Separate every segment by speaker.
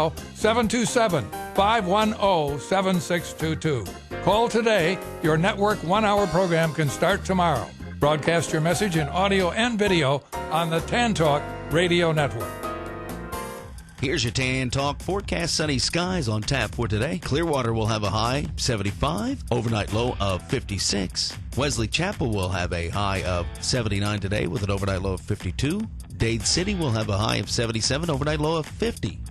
Speaker 1: now, 727-510-7622. Call today. Your network 1-hour program can start tomorrow. Broadcast your message in audio and video on the Tan Talk Radio Network.
Speaker 2: Here's your Tan Talk forecast. Sunny skies on tap for today. Clearwater will have a high 75, overnight low of 56. Wesley Chapel will have a high of 79 today with an overnight low of 52. Dade City will have a high of 77, overnight low of 50.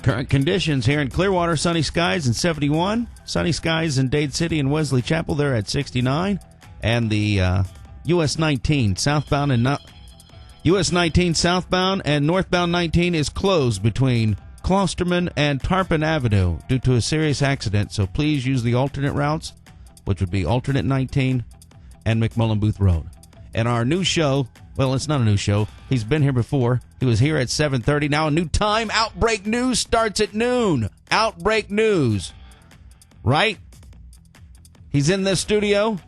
Speaker 2: Current conditions here in Clearwater, sunny skies and 71. Sunny skies in Dade City and Wesley Chapel, they're at 69. And the US 19 southbound and US 19 southbound and northbound 19 is closed between Klosterman and Tarpon Avenue due to a serious accident. So please use the alternate routes, which would be alternate 19 and McMullen Booth Road. And our new show, well, it's not a new show. He's been here before. He was here at 7:30. Now a new time. Outbreak News starts at noon. Outbreak News. Right? He's in this studio.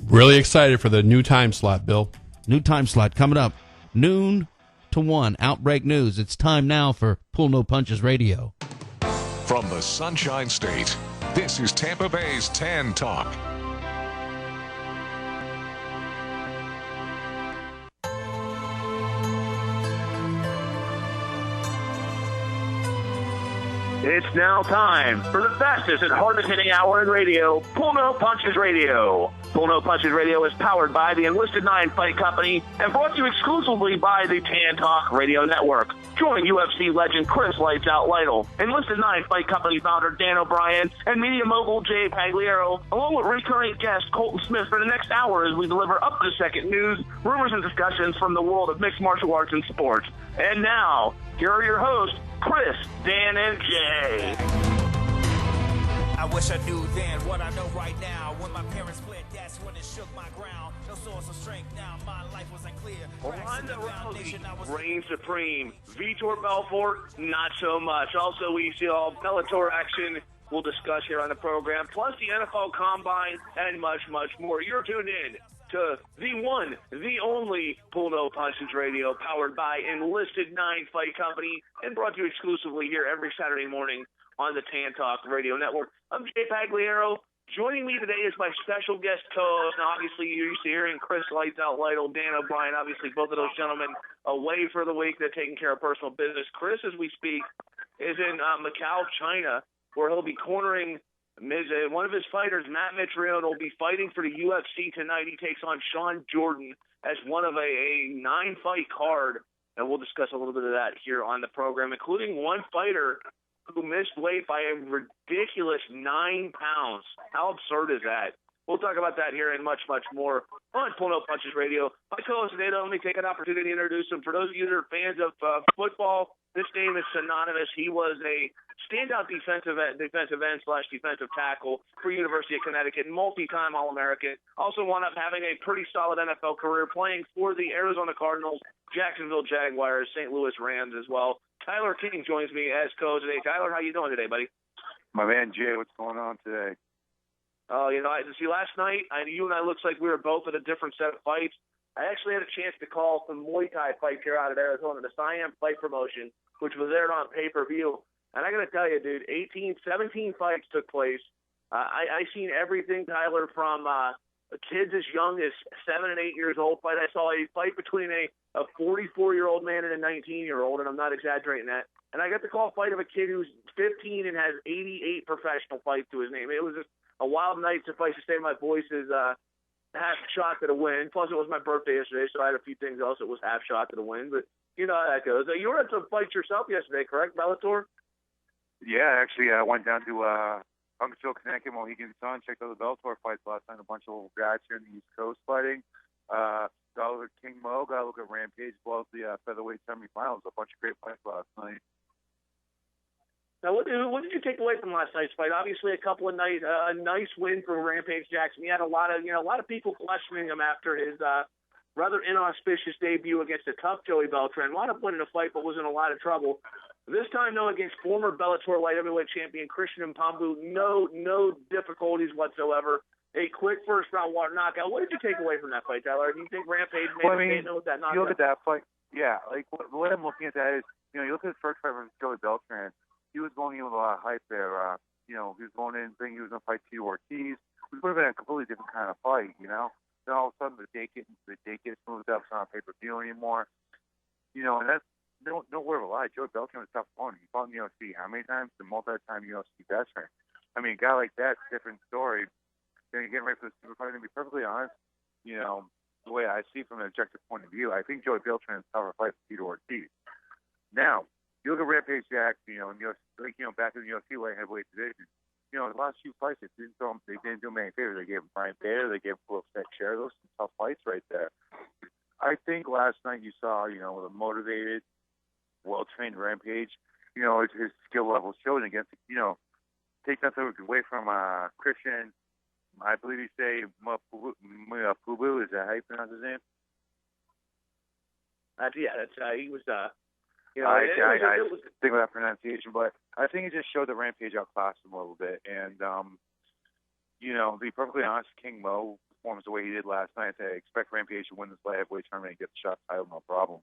Speaker 3: Really excited for the new time slot, Bill.
Speaker 2: New time slot coming up. Noon to 1. Outbreak News. It's time now for Pull No Punches Radio.
Speaker 4: From the Sunshine State, this is Tampa Bay's Tan Talk.
Speaker 5: It's now time for the fastest and hardest hitting hour in radio, Pull No Punches Radio. Pull No Punches Radio is powered by the Enlisted 9 Fight Company and brought to you exclusively by the Tan Talk Radio Network. Join UFC legend Chris Lights Out Lytle, Enlisted 9 Fight Company founder Dan O'Brien, and media mogul Jay Pagliaro, along with recurring guest Colton Smith for the next hour as we deliver up-to-the-second news, rumors, and discussions from the world of mixed martial arts and sports. And now, here are your hosts, Chris, Dan, and Jay.
Speaker 6: I wish I knew then what I know right now. When my parents fled, that's when it shook my ground. No source of strength now, my life was unclear.
Speaker 5: Ronda Rousey reigns supreme. Vitor Belfort, not so much. Also, we see all Bellator action we'll discuss here on the program, plus the NFL Combine and much, much more. You're tuned in to the one, the only Pull No Punches Radio, powered by Enlisted 9 Fight Company and brought to you exclusively here every Saturday morning on the Tan Talk Radio Network. I'm Jay Pagliaro. Joining me today is my special guest co-host. Now, obviously, you're used to hearing Chris Lights Out Lytle, Dan O'Brien. Obviously, both of those gentlemen away for the week. They're taking care of personal business. Chris, as we speak, is in Macau, China, where he'll be cornering one of his fighters, Matt Mitrione, will be fighting for the UFC tonight. He takes on Sean Jordan as one of a 9-fight card, and we'll discuss a little bit of that here on the program, including one fighter who missed weight by a ridiculous 9 pounds. How absurd is that? We'll talk about that here and much, much more on Pull No Punches Radio. My co-host today, let me take an opportunity to introduce him. For those of you that are fans of football, this name is synonymous. He was a standout defensive end/defensive tackle for University of Connecticut, multi-time All-American. Also wound up having a pretty solid NFL career playing for the Arizona Cardinals, Jacksonville Jaguars, St. Louis Rams as well. Tyler King joins me as co-host today. Tyler, how you doing today, buddy?
Speaker 7: My man Jay, what's going on today?
Speaker 5: Oh, last night, you and I looks like we were both at a different set of fights. I actually had a chance to call some Muay Thai fights here out of Arizona, the Siam Fight Promotion, which was aired on pay-per-view. And I got to tell you, dude, 17 fights took place. I seen everything, Tyler, from kids as young as 7 and 8 years old fight. I saw a fight between a 44-year-old man and a 19-year-old, and I'm not exaggerating that. And I got the call fight of a kid who's 15 and has 88 professional fights to his name. It was just a wild night, suffice to say. My voice is half shot to the win. Plus, it was my birthday yesterday, so I had a few things else that was half shot to the win. But you know how that goes. You were at some fights yourself yesterday, correct, Bellator?
Speaker 7: Yeah, actually, I went down to Huntsville, Connecticut, Mohegan Sun, checked out the Bellator fights last night. A bunch of little guys here in the East Coast fighting. Got a look at King Mo, got a look at Rampage, as well as the featherweight semifinals. A bunch of great fights last night.
Speaker 5: Now, what did you take away from last night's fight? Obviously, a nice win for Rampage Jackson. He had a lot of people questioning him after his rather inauspicious debut against a tough Joey Beltran. Wound up winning a fight, but was in a lot of trouble. This time, though, against former Bellator light heavyweight champion Christian Mpambu, no difficulties whatsoever. A quick first round knockout. What did you take away from that fight, Tyler? Do you think Rampage made a statement with that knockout?
Speaker 7: You look at that fight. Yeah, like the way I'm looking at that is, you know, you look at his first fight versus Joey Beltran. He was going in with a lot of hype there. You know, he was going in thinking he was going to fight Tito Ortiz. It would have been a completely different kind of fight, you know. Then all of a sudden the date gets moved up. It's not on pay-per-view anymore. You know, and that's no word of a lie. Joey Beltran was a tough opponent. He fought in the UFC how many times? The multi-time UFC veteran. I mean, a guy like that's a different story. Then you're getting ready for the super fight. And to be perfectly honest, you know, the way I see it from an objective point of view, I think Joey Beltran is a tougher fight for Tito Ortiz. Now, you look at Rampage Jackson, you know, and back in the UFC light heavyweight division. You know, the last few fights, they didn't do him any favors. They gave him Brian Bader, they gave him Will Teixeira. Those are some tough fights right there. I think last night you saw, you know, a motivated, well-trained Rampage. You know, his skill level showed against, you know, take nothing away from Christian. I believe you say Pubu. Is that how you pronounce his name?
Speaker 5: He was.
Speaker 7: I think of that pronunciation, but I think it just showed the Rampage outclassed him a little bit. And, you know, to be perfectly honest, King Mo performs the way he did last night. I expect Rampage to win this light heavyweight tournament and get the shot title, no problem.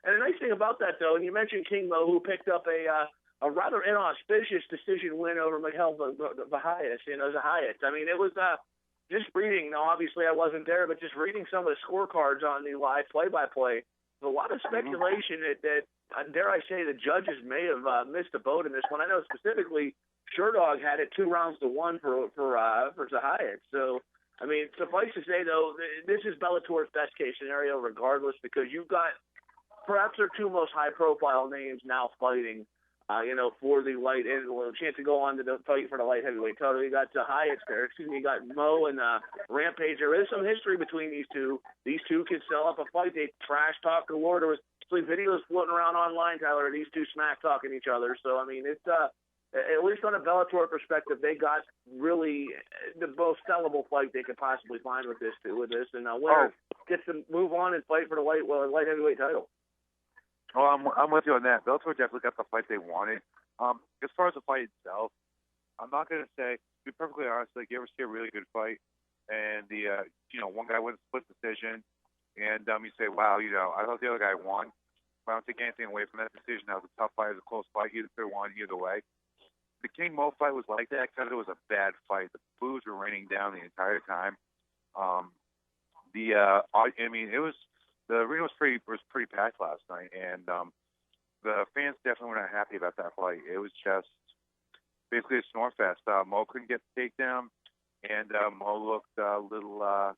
Speaker 5: And the nice thing about that, though, and you mentioned King Mo, who picked up a rather inauspicious decision win over Miguel Zayas. I mean, it was just reading. Now, obviously, I wasn't there, but just reading some of the scorecards on the live play-by-play. There's a lot of speculation that dare I say, the judges may have missed a boat in this one. I know specifically Sherdog had it 2-1 for Zayas. So, I mean, suffice to say, though, this is Bellator's best case scenario, regardless, because you've got perhaps their two most high-profile names now fighting. For the light and a chance to go on to the fight for the light heavyweight title. You got Zayas there. You got Mo and Rampage. There is some history between these two. These two can sell up a fight. They trash talk galore. There was videos floating around online, Tyler, of these two smack talking each other. So I mean, it's at least on a Bellator perspective, they got really the most sellable fight they could possibly find with this, and winner gets to move on and fight for the light heavyweight title.
Speaker 7: Oh, I'm with you on that. Bellator definitely got the fight they wanted. As far as the fight itself, I'm not going to say, to be perfectly honest, like, you ever see a really good fight and one guy wins a split decision and you say, wow, I thought the other guy won. But I don't take anything away from that decision. That was a tough fight. It was a close fight. Either could have won either way. The King Mo fight was like that because it was a bad fight. The boos were raining down the entire time. The arena was pretty packed last night, and the fans definitely were not happy about that fight. It was just basically a snore fest. Mo couldn't get the takedown, and Mo looked a little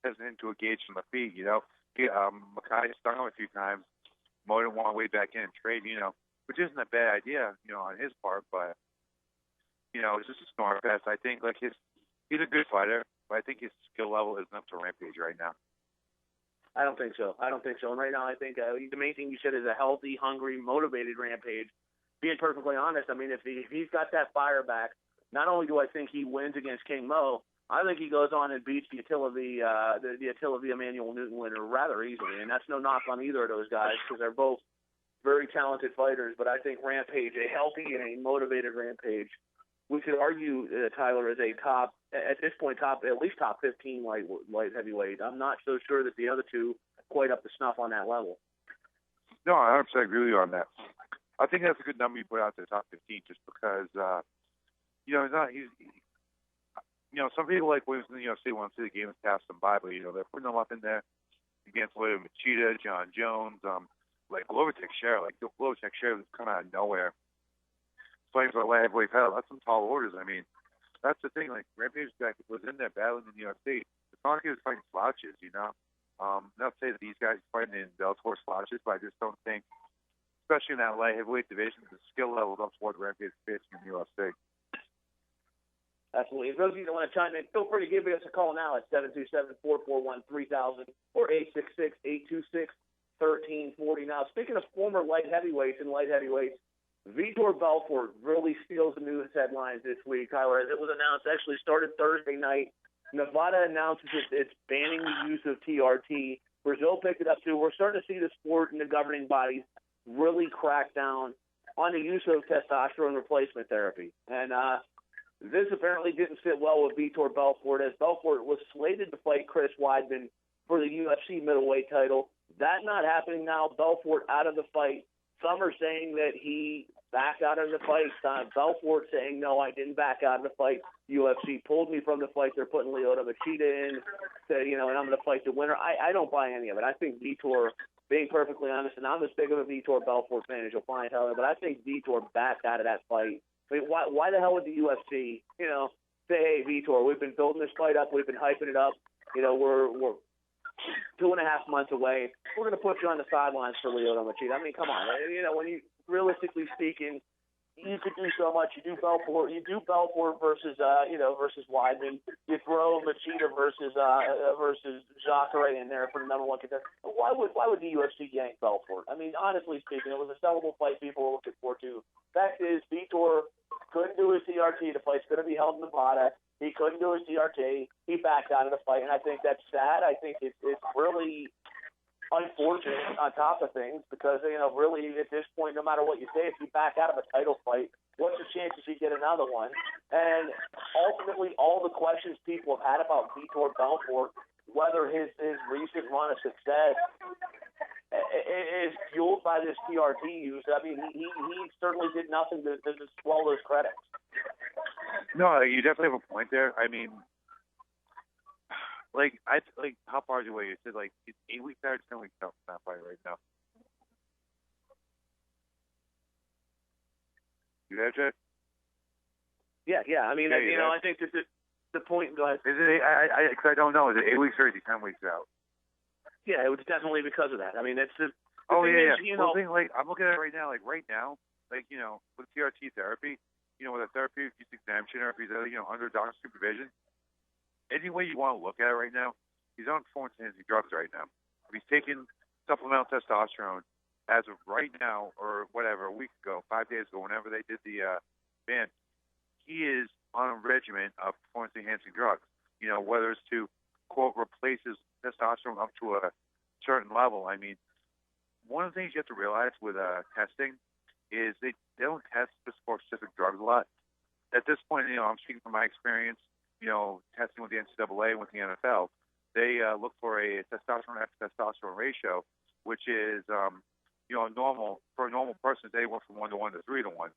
Speaker 7: hesitant to engage from the feet. Makai stung him a few times. Mo didn't want to wade back in and trade, which isn't a bad idea, on his part, but it's just a snore fest. I think he's a good fighter, but I think his skill level isn't up to Rampage right now.
Speaker 5: I don't think so. And right now, I think the main thing you said is a healthy, hungry, motivated Rampage. Being perfectly honest, I mean, if he's got that fire back, not only do I think he wins against King Mo, I think he goes on and beats the Attila the Emmanuel Newton winner rather easily. And that's no knock on either of those guys because they're both very talented fighters. But I think Rampage, a healthy and a motivated Rampage, we could argue Tyler is a top, at this point, at least top 15 light heavyweight. I'm not so sure that the other two quite up to snuff on that level.
Speaker 7: No, I 100% agree with you on that. I think that's a good number you put out to top 15 just because, some people like Williams in the UFC want to see the game has passed them by, but, they're putting them up in there against William Machida, John Jones, like Glover Teixeira. Like Glover Teixeira has come out of nowhere. Playing for a light heavyweight title, that's some tall orders. I mean, that's the thing. Like Rampage was in there battling in the UFC. It's not like he was fighting slouches, Not to say that these guys are fighting in Bellator slouches, but I just don't think, especially in that light heavyweight division, the skill level up to what Rampage is facing in the UFC.
Speaker 5: Absolutely. For those of you that want to chime in, feel free to give us a call now at 727-441-3000 or 866-826-1340. Now, speaking of former light heavyweights and light heavyweights, Vitor Belfort really steals the news headlines this week, Tyler, as it was announced, actually started Thursday night. Nevada announces it's banning the use of TRT. Brazil picked it up, too. We're starting to see the sport and the governing bodies really crack down on the use of testosterone replacement therapy. And this apparently didn't sit well with Vitor Belfort, as Belfort was slated to fight Chris Weidman for the UFC middleweight title. That not happening now. Belfort out of the fight. Some are saying that he backed out of the fight. Belfort saying, no, I didn't back out of the fight. UFC pulled me from the fight. They're putting Lyoto Machida in, and I'm going to fight the winner. I don't buy any of it. I think Vitor, being perfectly honest, and I'm as big of a Vitor Belfort fan as you'll find, Tyler, but I think Vitor backed out of that fight. I mean, why the hell would the UFC, say, hey, Vitor, we've been building this fight up. We've been hyping it up. We're 2.5 months away. We're going to put you on the sidelines for Lyoto Machida. I mean, come on. When you, realistically speaking, you could do so much. You do Belfort versus versus Weidman. You throw Machida versus Jacare in there for the number one contender. Why would the UFC yank Belfort? I mean, honestly speaking, it was a sellable fight people were looking forward to. Fact is, Vitor couldn't do his CRT. The fight's going to be held in Nevada. He couldn't do his CRT. He backed out of the fight, and I think that's sad. I think it's really unfortunate on top of things because, really at this point, no matter what you say, if you back out of a title fight, what's the chances you get another one? And ultimately, all the questions people have had about Vitor Belfort, whether his recent run of success is fueled by this TRT use. I mean, he certainly did nothing to swallow his critics.
Speaker 7: No, you definitely have a point there. I mean, how far is away? You said it's 8 weeks out, 10 weeks out from that fight right now. You there, Jay?
Speaker 5: Yeah. I mean,
Speaker 7: yeah,
Speaker 5: I think that the point. Go ahead.
Speaker 7: Is it? I don't know. Is it 8 weeks or is it 10 weeks out?
Speaker 5: Yeah, it was definitely because of that. I mean, it's the
Speaker 7: oh
Speaker 5: thing
Speaker 7: yeah.
Speaker 5: Is,
Speaker 7: Well, I'm looking at it right now. With TRT therapy, with a therapeutic use exemption, or if he's under doctor supervision, any way you want to look at it right now, he's on performance-enhancing drugs right now. If he's taking supplemental testosterone as of right now, or whatever, a week ago, 5 days ago, whenever they did the ban, he is on a regimen of performance-enhancing drugs. Whether it's to, quote, replace his testosterone up to a certain level. I mean, one of the things you have to realize with testing is they don't test for specific drugs a lot. At this point, I'm speaking from my experience, testing with the NCAA and with the NFL, they look for a testosterone to testosterone ratio, which is, normal for a normal person. They went from 1 to 1 to 3 to 1.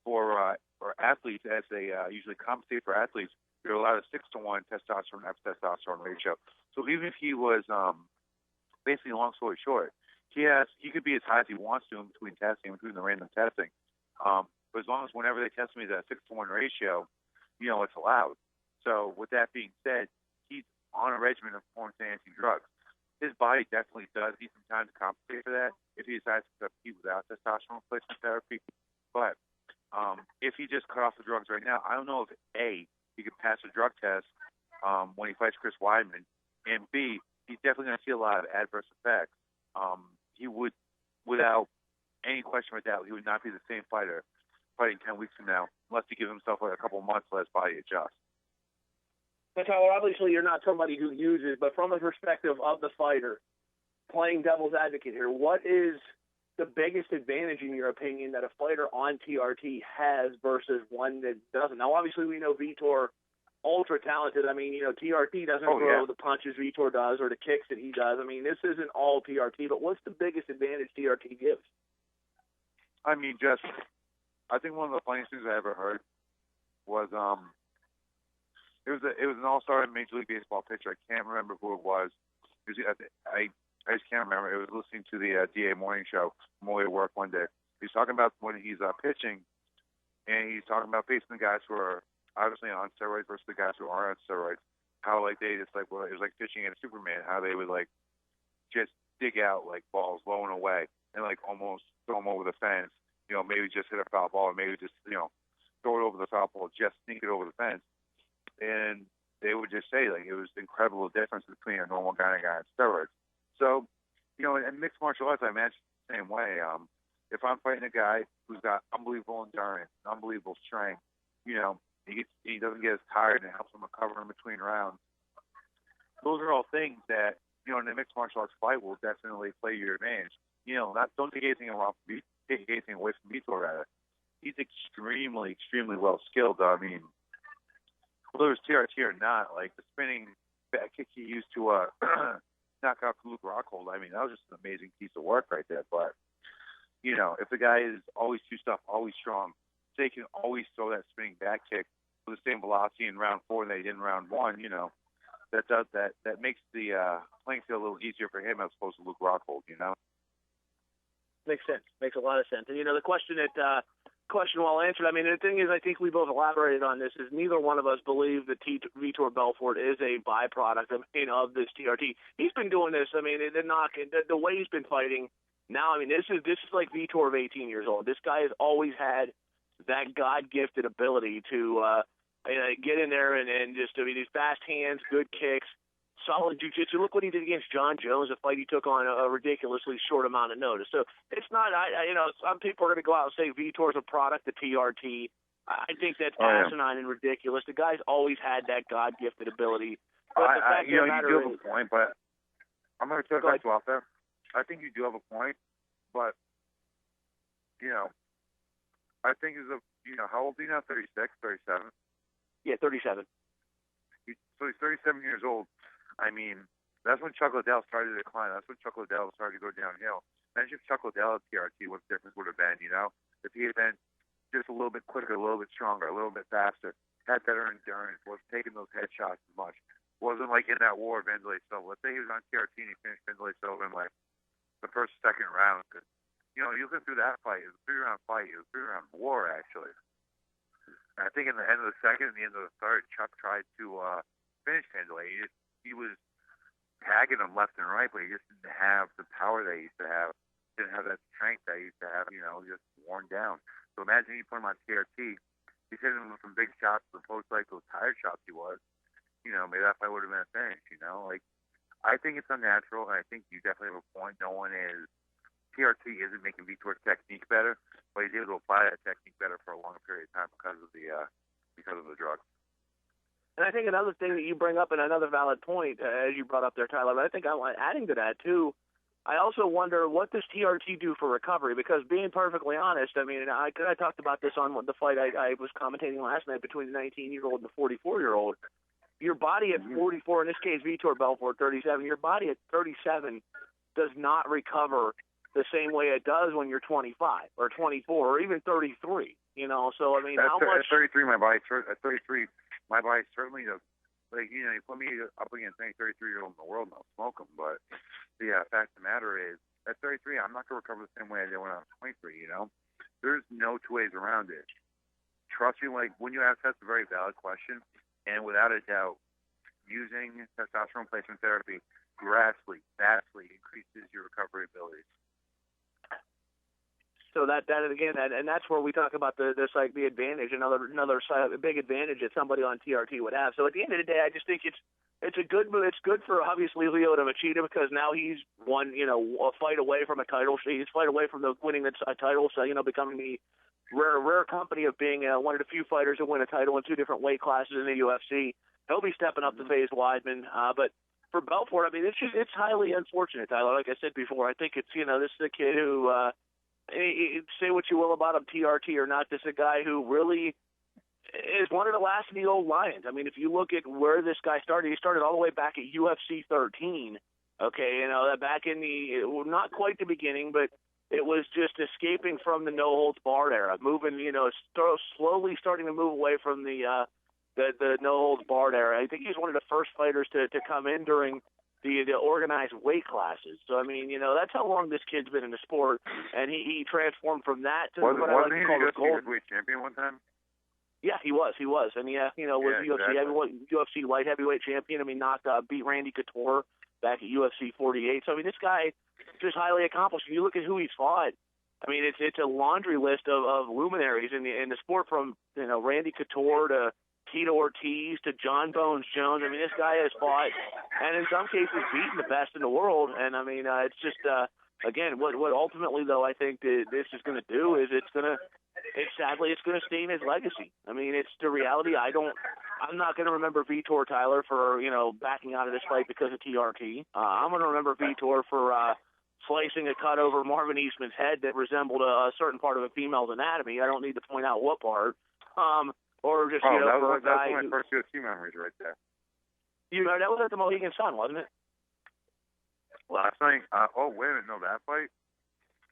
Speaker 7: For athletes, as they usually compensate for athletes, they're allowed a 6 to 1 testosterone to testosterone ratio. So even if he was, basically, long story short, he could be as high as he wants to in between testing, in between the random testing. But as long as whenever they test me that 6 to 1 ratio, it's allowed. So with that being said, he's on a regimen of performance-enhancing drugs. His body definitely does need some time to compensate for that if he decides to compete without testosterone replacement therapy. But if he just cut off the drugs right now, I don't know if A, he could pass a drug test when he fights Chris Weidman, and B, he's definitely going to see a lot of adverse effects. He would, without any question of doubt, he would not be the same fighter fighting 10 weeks from now unless he gives himself a couple months to let his body adjust.
Speaker 5: But Tyler, obviously you're not somebody who uses, but from the perspective of the fighter, playing devil's advocate here, what is the biggest advantage, in your opinion, that a fighter on TRT has versus one that doesn't? Now, obviously, we know Vitor, ultra talented. I mean, TRT doesn't throw the punches Vitor does or the kicks that he does. I mean, this isn't all TRT, but what's the biggest advantage TRT gives?
Speaker 7: I mean, I think one of the funniest things I ever heard was it was an all-star Major League Baseball pitcher. I can't remember who it was. I just can't remember. It was listening to the DA morning show on my way to work one day. He's talking about when he's pitching, and he's talking about facing the guys who are obviously on steroids versus the guys who aren't on steroids. How they just it was like pitching at Superman. How they would just dig out balls low and away and almost throw them over the fence. Maybe just hit a foul ball, or maybe just throw it over the foul ball, just sneak it over the fence. And they would just say it was incredible difference between a normal guy and a guy on steroids. So, in mixed martial arts, I imagine the same way. If I'm fighting a guy who's got unbelievable endurance, unbelievable strength, he doesn't get as tired and it helps him recover in between rounds. Those are all things that, in a mixed martial arts fight will definitely play your advantage. Don't take anything away from Vitor, rather. He's extremely, extremely well skilled. I mean, whether it's TRT or not, the spinning back kick he used to knockout to Luke Rockhold, I mean, that was just an amazing piece of work right there. But, you know, if the guy is always too tough, always strong, so he can always throw that spinning back kick with the same velocity in round 4 that he did in round 1, you know, that makes the playing field a little easier for him as opposed to Luke Rockhold, you know?
Speaker 5: Makes sense. Makes a lot of sense. And, you know, the question well answered. I mean, the thing is, I think we both elaborated on this, is neither one of us believe that Vitor Belfort is a byproduct of this TRT. He's been doing this. I mean, the way he's been fighting now, I mean, this is like Vitor of 18 years old. This guy has always had that God-gifted ability to get in there and just, I mean, these fast hands, good kicks, solid jiu-jitsu. Look what he did against John Jones, a fight he took on a ridiculously short amount of notice. So it's not, you know, some people are going to go out and say Vitor's a product of TRT. I think that's asinine and ridiculous. The guy's always had that God-gifted ability. But the fact
Speaker 7: you know,
Speaker 5: of the matter
Speaker 7: you do have
Speaker 5: is,
Speaker 7: a point, but I'm going to cut you off there. I think you do have a point, but, you know, I think how old are you now? 36, 37?
Speaker 5: Yeah, 37.
Speaker 7: So he's 37 years old. I mean, that's when Chuck Liddell started to decline. That's when Chuck Liddell started to go downhill. Imagine if Chuck Liddell at TRT, what the difference would have been, you know? If he had been just a little bit quicker, a little bit stronger, a little bit faster, had better endurance, wasn't taking those headshots as much. Wasn't like in that war of Vanderlei Silva. Let's say he was on TRT and he finished Vanderlei Silva in like the first, second round. Cause, you know, you look through that fight. It was a 3-round fight. It was a 3-round war, actually. And I think in the end of the second and the end of the third, Chuck tried to finish Vanderlei. He was tagging him left and right, but he just didn't have the power that he used to have. Didn't have that strength that he used to have, you know, just worn down. So imagine you put him on TRT. He's hitting him with some big shots as opposed to like those tired shots he was. You know, maybe that fight would have been a finish, you know? Like, I think it's unnatural, and I think you definitely have a point. TRT isn't making Vitor's technique better, but he's able to apply that technique better for a longer period of time because of the drugs.
Speaker 5: And I think another thing that you bring up, and another valid point, as you brought up there, Tyler, but I think I'm adding to that, too, I also wonder, what does TRT do for recovery? Because being perfectly honest, I mean, I talked about this on the fight I was commentating last night between the 19-year-old and the 44-year-old. Your body at 44, in this case, Vitor Belfort, 37, your body at 37 does not recover the same way it does when you're 25 or 24 or even 33, you know? So, I mean, how much...
Speaker 7: At 33, my body certainly does. Like, you know, you put me up against any 33-year-old in the world, and I'll smoke them. But the fact of the matter is, at 33, I'm not going to recover the same way I did when I was 23, you know? There's no two ways around it. Trust me, like, when you ask, that's a very valid question. And without a doubt, using testosterone replacement therapy vastly increases your recovery abilities.
Speaker 5: So that again, and that's where we talk about the advantage, another big advantage that somebody on TRT would have. So at the end of the day, I just think it's a good move. It's good for obviously Lyoto Machida, because now he's won, you know, a fight away from a title. He's a fight away from winning a title. So, you know, becoming the rare company of being one of the few fighters who win a title in 2 different weight classes in the UFC. He'll be stepping up to face Weidman, but for Belfort, I mean, it's highly unfortunate, Tyler. Like I said before, I think it's, you know, this is a kid who, say what you will about him, TRT or not, this is a guy who really is one of the last of the old Lions. I mean, if you look at where this guy started, he started all the way back at UFC 13. Okay, you know, back in not quite the beginning, but it was just escaping from the no-holds-barred era, moving, you know, slowly starting to move away from the no-holds-barred era. I think he's one of the first fighters to come in during the organized weight classes. So, I mean, you know, that's how long this kid's been in the sport, and he transformed from that to what I like to call the gold.
Speaker 7: Heavyweight champion one time?
Speaker 5: Yeah, he was, and he, you know, was UFC light heavyweight champion. I mean, beat Randy Couture back at UFC 48. So, I mean, this guy just highly accomplished. When you look at who he's fought, I mean, it's a laundry list of luminaries in the sport, from, you know, Randy Couture to Tito Ortiz to John Bones Jones. I mean, this guy has fought, and in some cases beaten the best in the world. And I mean, it's just again, what ultimately though I think this is going to do is sadly it's going to stain his legacy. I mean, it's the reality. I'm not going to remember Vitor, Tyler, for, you know, backing out of this fight because of TRT. I'm going to remember Vitor for slicing a cut over Marvin Eastman's head that resembled a certain part of a female's anatomy. I don't need to point out what part. Or just, you know, for a guy.
Speaker 7: That's one of my first UFC memories right there.
Speaker 5: You know, that was at the Mohegan Sun, wasn't it?
Speaker 7: Last night, wait a minute, no, that fight?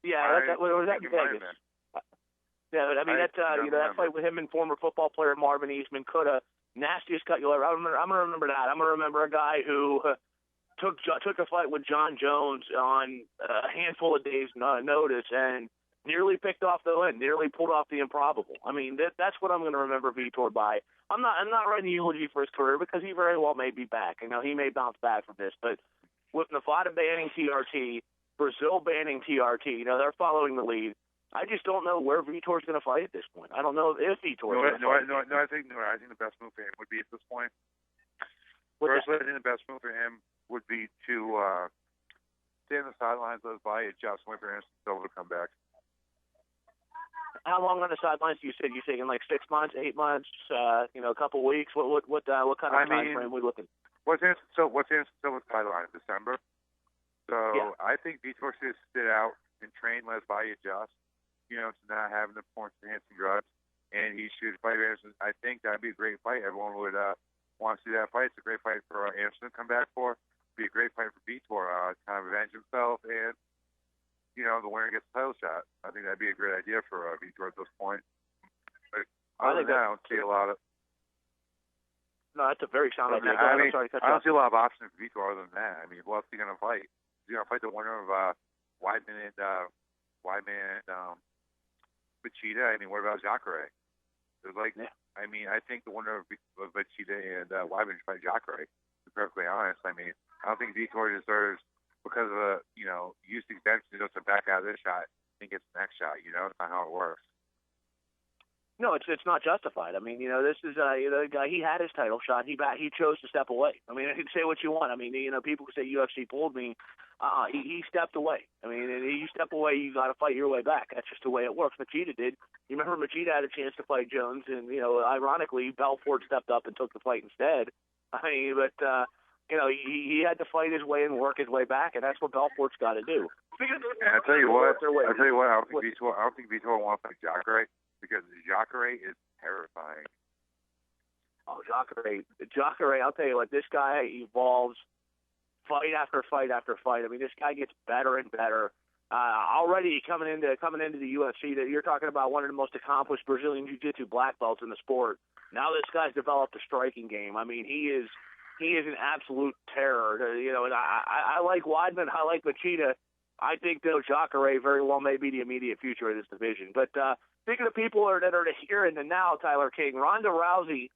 Speaker 5: Yeah, was that in
Speaker 7: think it might have
Speaker 5: Vegas?
Speaker 7: been.
Speaker 5: Yeah, I mean, that fight with him and former football player Marvin Eastman could have nastiest cut you ever. I'm going to remember that. I'm going to remember a guy who took a fight with John Jones on a handful of days' notice and nearly picked off the win, nearly pulled off the improbable. I mean, that's what I'm going to remember Vitor by. I'm not writing a eulogy for his career because he very well may be back. You know, he may bounce back from this, but with Nevada banning TRT, Brazil banning TRT, you know, they're following the lead. I just don't know where Vitor's going to fight at this point. I don't know if Vitor's going to fight.
Speaker 7: I think the best move for him would be at this point. Personally, I think the best move for him would be to stay on the sidelines, let his body adjust, wait for Anderson Silva to come back.
Speaker 5: How long on the sidelines do you say? You thinking like 6 months, 8 months, a couple weeks? What kind of time frame are we looking?
Speaker 7: What's Anderson Silva's sideline? December. So yeah. I think Vitor should sit out and train, let his body adjust. You know, to not having the performance-enhancing drugs, and he should fight Anderson. I think that'd be a great fight. Everyone would want to see that fight. It's a great fight for Anderson to come back for. It'd be a great fight for Vitor to kind of avenge himself, and the winner gets the title shot. I think that'd be a great idea for Vitor at this point. But I don't see a lot of.
Speaker 5: No, that's a very sound idea.
Speaker 7: I don't see a lot of options for Vitor other than that. I mean, who else is he going to fight? He's going to fight the winner of Weidman and Machida. I mean, what about Jacare? There's I mean, I think the winner of Machida and Weidman should fight Jacare. To be perfectly honest, I mean, I don't think Vitor deserves, because of use exemption, just to back out of this shot and get the next shot. It's not how it works.
Speaker 5: No, it's not justified. I mean, this is the guy. He had his title shot. He chose to step away. I mean, you can say what you want. I mean, people say UFC pulled me. He stepped away. I mean, you step away, you got to fight your way back. That's just the way it works. Machida did. You remember Machida had a chance to fight Jones, and ironically, Belfort stepped up and took the fight instead. I mean, but he had to fight his way and work his way back, and that's what Belfort's got to do.
Speaker 7: And I tell you what, I don't think Vitor wants to fight Jacare, because Jacare is terrifying.
Speaker 5: Oh, Jacare! I'll tell you what, this guy evolves fight after fight after fight. I mean, this guy gets better and better. Already coming into the UFC, that you're talking about one of the most accomplished Brazilian Jiu-Jitsu black belts in the sport. Now this guy's developed a striking game. I mean, he is an absolute terror. And I like Weidman. I like Machida. I think though Jacare very well may be the immediate future of this division. But speaking of people that are here and the now, Tyler King, Ronda Rousey,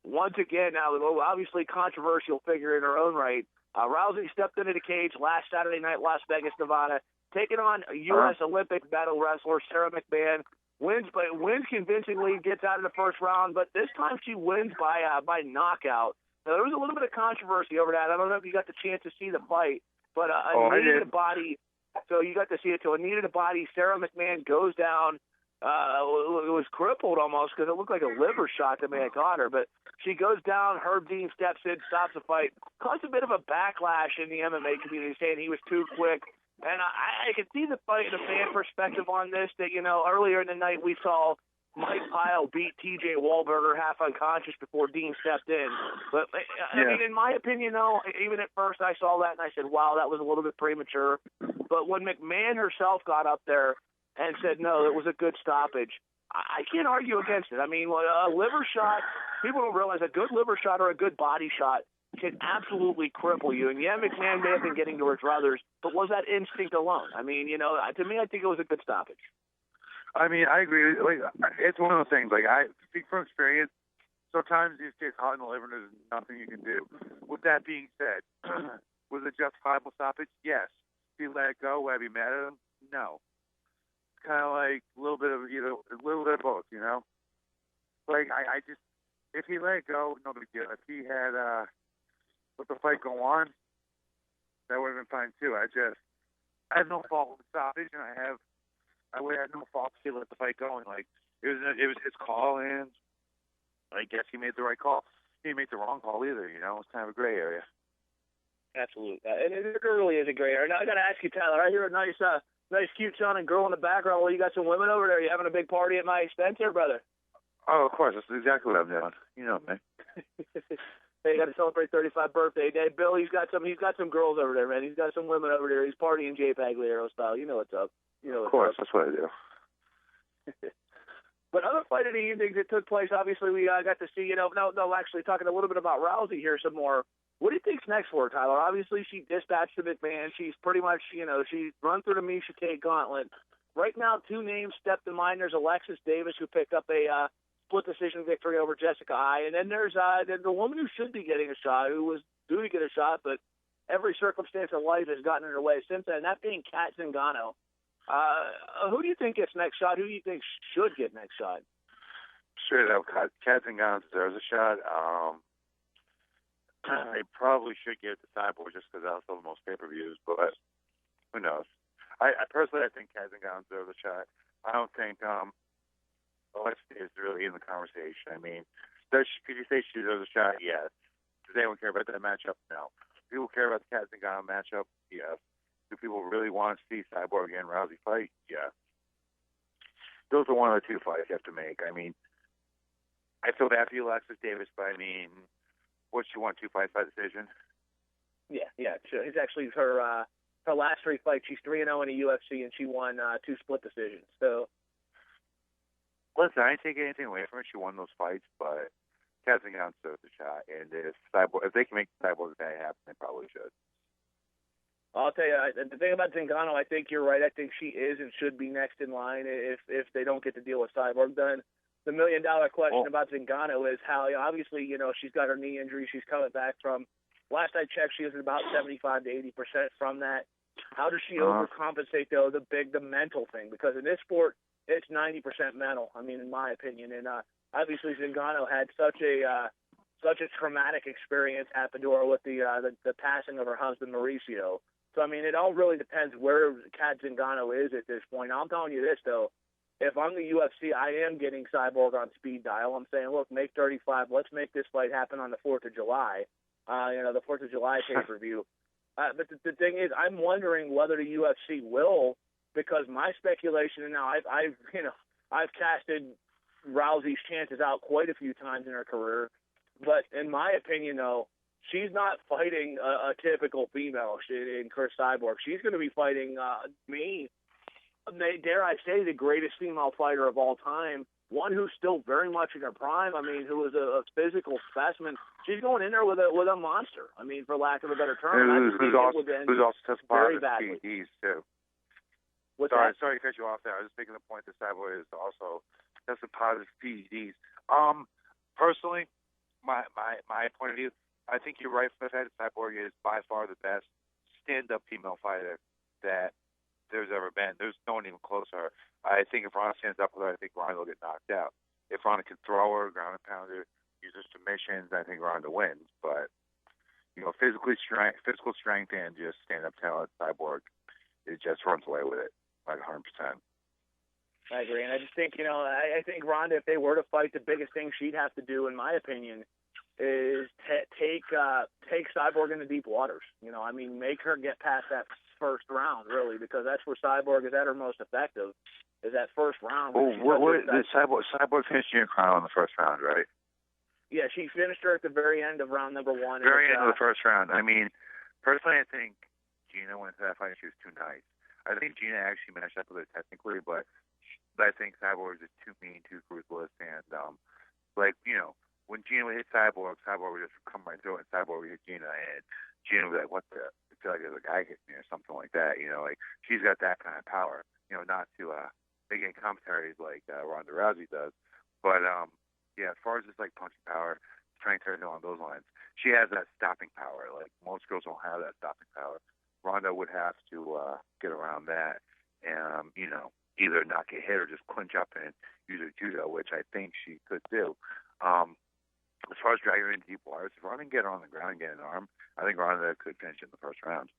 Speaker 5: once again, now obviously controversial figure in her own right. Rousey stepped into the cage last Saturday night, Las Vegas, Nevada, taking on U.S. Olympic battle wrestler Sarah McMahon. Wins convincingly, gets out of the first round, but this time she wins by knockout. Now, there was a little bit of controversy over that. I don't know if you got the chance to see the fight, but Anita the Body. So you got to see it. So Anita the Body, Sarah McMahon goes down. It was crippled almost because it looked like a liver shot that may have got her. But she goes down. Herb Dean steps in, stops the fight. Caused a bit of a backlash in the MMA community, saying he was too quick. And I can see the fight in a fan perspective on this. That earlier in the night we saw Mike Pyle beat T.J. Wahlberger half unconscious before Dean stepped in. But I mean, in my opinion, though, even at first I saw that and I said, "Wow, that was a little bit premature." But when McMahon herself got up there and said, "No, it was a good stoppage," I can't argue against it. I mean, a liver shot, people don't realize a good liver shot or a good body shot can absolutely cripple you. And yeah, McMahon may have been getting to her druthers, but was that instinct alone? I mean, to me, I think it was a good stoppage.
Speaker 7: I mean, I agree. It's one of those things. I speak from experience. Sometimes you get caught in the liver and there's nothing you can do. With that being said, was it justifiable stoppage? Yes. If he let it go, would I be mad at him? No. Kind of like a little bit of both, I just, if he let it go, no big deal. If he had let the fight go on, that would have been fine too. I have no fault with the stoppage, and I would have no fault to let the fight go. And it was his call, and I guess he made the right call. He didn't make the wrong call either. It's kind of a gray area.
Speaker 5: Absolutely, and it really is a gray area. Now I got to ask you, Tyler. I hear a nice, cute sounding girl in the background. Well, you got some women over there. You having a big party at my expense, here, brother?
Speaker 7: Oh, of course. That's exactly what I'm doing. You know me.
Speaker 5: They got to celebrate 35th birthday. Day. Bill, he's got some girls over there, man. He's got some women over there. He's partying Jay Pagliaro style. You know what's up.
Speaker 7: Of course, that's what I do.
Speaker 5: But other fight of the evening that took place, obviously we got to see, actually talking a little bit about Rousey here some more. What do you think's next for her, Tyler? Obviously she dispatched the McMahon. She's pretty much, she's run through the Miesha Tate gauntlet. Right now, 2 names step to mind. There's Alexis Davis, who picked up a split decision victory over Jessica Eye. And then there's the woman who should be getting a shot, who was due to get a shot, but every circumstance of life has gotten in her way since then, that being Cat Zingano. Who do you think gets next shot? Who do you think should get next shot?
Speaker 7: Straight up, Cat Zingano deserves a shot. They probably should give it to Cyborg just because that's the most pay-per-views, but who knows? I personally, I think Cat Zingano deserves a shot. I don't think Alexis is really in the conversation. I mean, could you say she deserves a shot? Yes. Does anyone care about that matchup? No. People care about the Cat Zingano matchup? Yes. Do people really want to see Cyborg and Rousey fight? Yeah. Those are one of the 2 fights you have to make. I mean, I feel bad for you, Alexis Davis, but I mean, what, she won 2 fights by decision?
Speaker 5: Yeah. It's actually her last 3 fights. She's 3-0 in the UFC, and she won 2 split decisions. So,
Speaker 7: listen, I ain't taking anything away from her. She won those fights, but Cat Zingano deserves a shot. And if they can make Cyborg that happen, they probably should.
Speaker 5: I'll tell you, the thing about Zingano, I think you're right. I think she is and should be next in line if they don't get the deal with Cyborg done. The $1 million question about Zingano is how, obviously, she's got her knee injury. She's coming back from, last I checked, she was about 75 to 80% from that. How does she overcompensate, though, the mental thing? Because in this sport, it's 90% mental, I mean, in my opinion. And obviously Zingano had such a traumatic experience at Fedora with the passing of her husband, Mauricio. So, I mean, it all really depends where Cat Zingano is at this point. I'm telling you this, though. If I'm the UFC, I am getting Cyborg on speed dial. I'm saying, look, make 35. Let's make this fight happen on the 4th of July. The 4th of July pay-per-view. But the thing is, I'm wondering whether the UFC will, because my speculation, and now I've casted Rousey's chances out quite a few times in her career, but in my opinion, though, she's not fighting a typical female in Chris Cyborg. She's going to be fighting dare I say, the greatest female fighter of all time, one who's still very much in her prime. I mean, who is a physical specimen. She's going in there with a monster. I mean, for lack of a better term.
Speaker 7: Who's also tested positive PEDs, too. Sorry to cut you off there. I was just making the point that Cyborg is also tested positive PEDs. Personally, my point of view, I think you're right for the fact that Cyborg is by far the best stand-up female fighter that there's ever been. There's no one even close to her. I think if Ronda stands up with her, I think Ronda will get knocked out. If Ronda can throw her, ground and pound her, use her submissions, I think Ronda wins. But, physical strength and just stand-up talent, Cyborg, it just runs away with it, like 100%.
Speaker 5: I agree, and I just think, I think Ronda, if they were to fight, the biggest thing she'd have to do, in my opinion, is take Cyborg into deep waters. Make her get past that first round, really, because that's where Cyborg is at her most effective, is that first round.
Speaker 7: Cyborg finished Gina Carano in the first round, right?
Speaker 5: Yeah, she finished her at the very end of round number 1.
Speaker 7: Very end of the first round. I mean, personally, I think Gina went to that fight. She was too nice. I think Gina actually matched up with her technically, but I think Cyborg is too mean, too ruthless, and when Gina would hit Cyborg would just come right through it, and Cyborg would hit Gina, and Gina would be like, what the? I feel like there's a guy hitting me or something like that. She's got that kind of power. Not to make any commentaries like Ronda Rousey does, but as far as just like punching power, strength, everything along those lines, she has that stopping power. Like most girls don't have that stopping power. Ronda would have to get around that, and either not get hit or just clinch up and use her judo, which I think she could do. As far as dragging her into deep waters, if Ronda can get her on the ground and get an arm, I think Ronda could finish in the first round.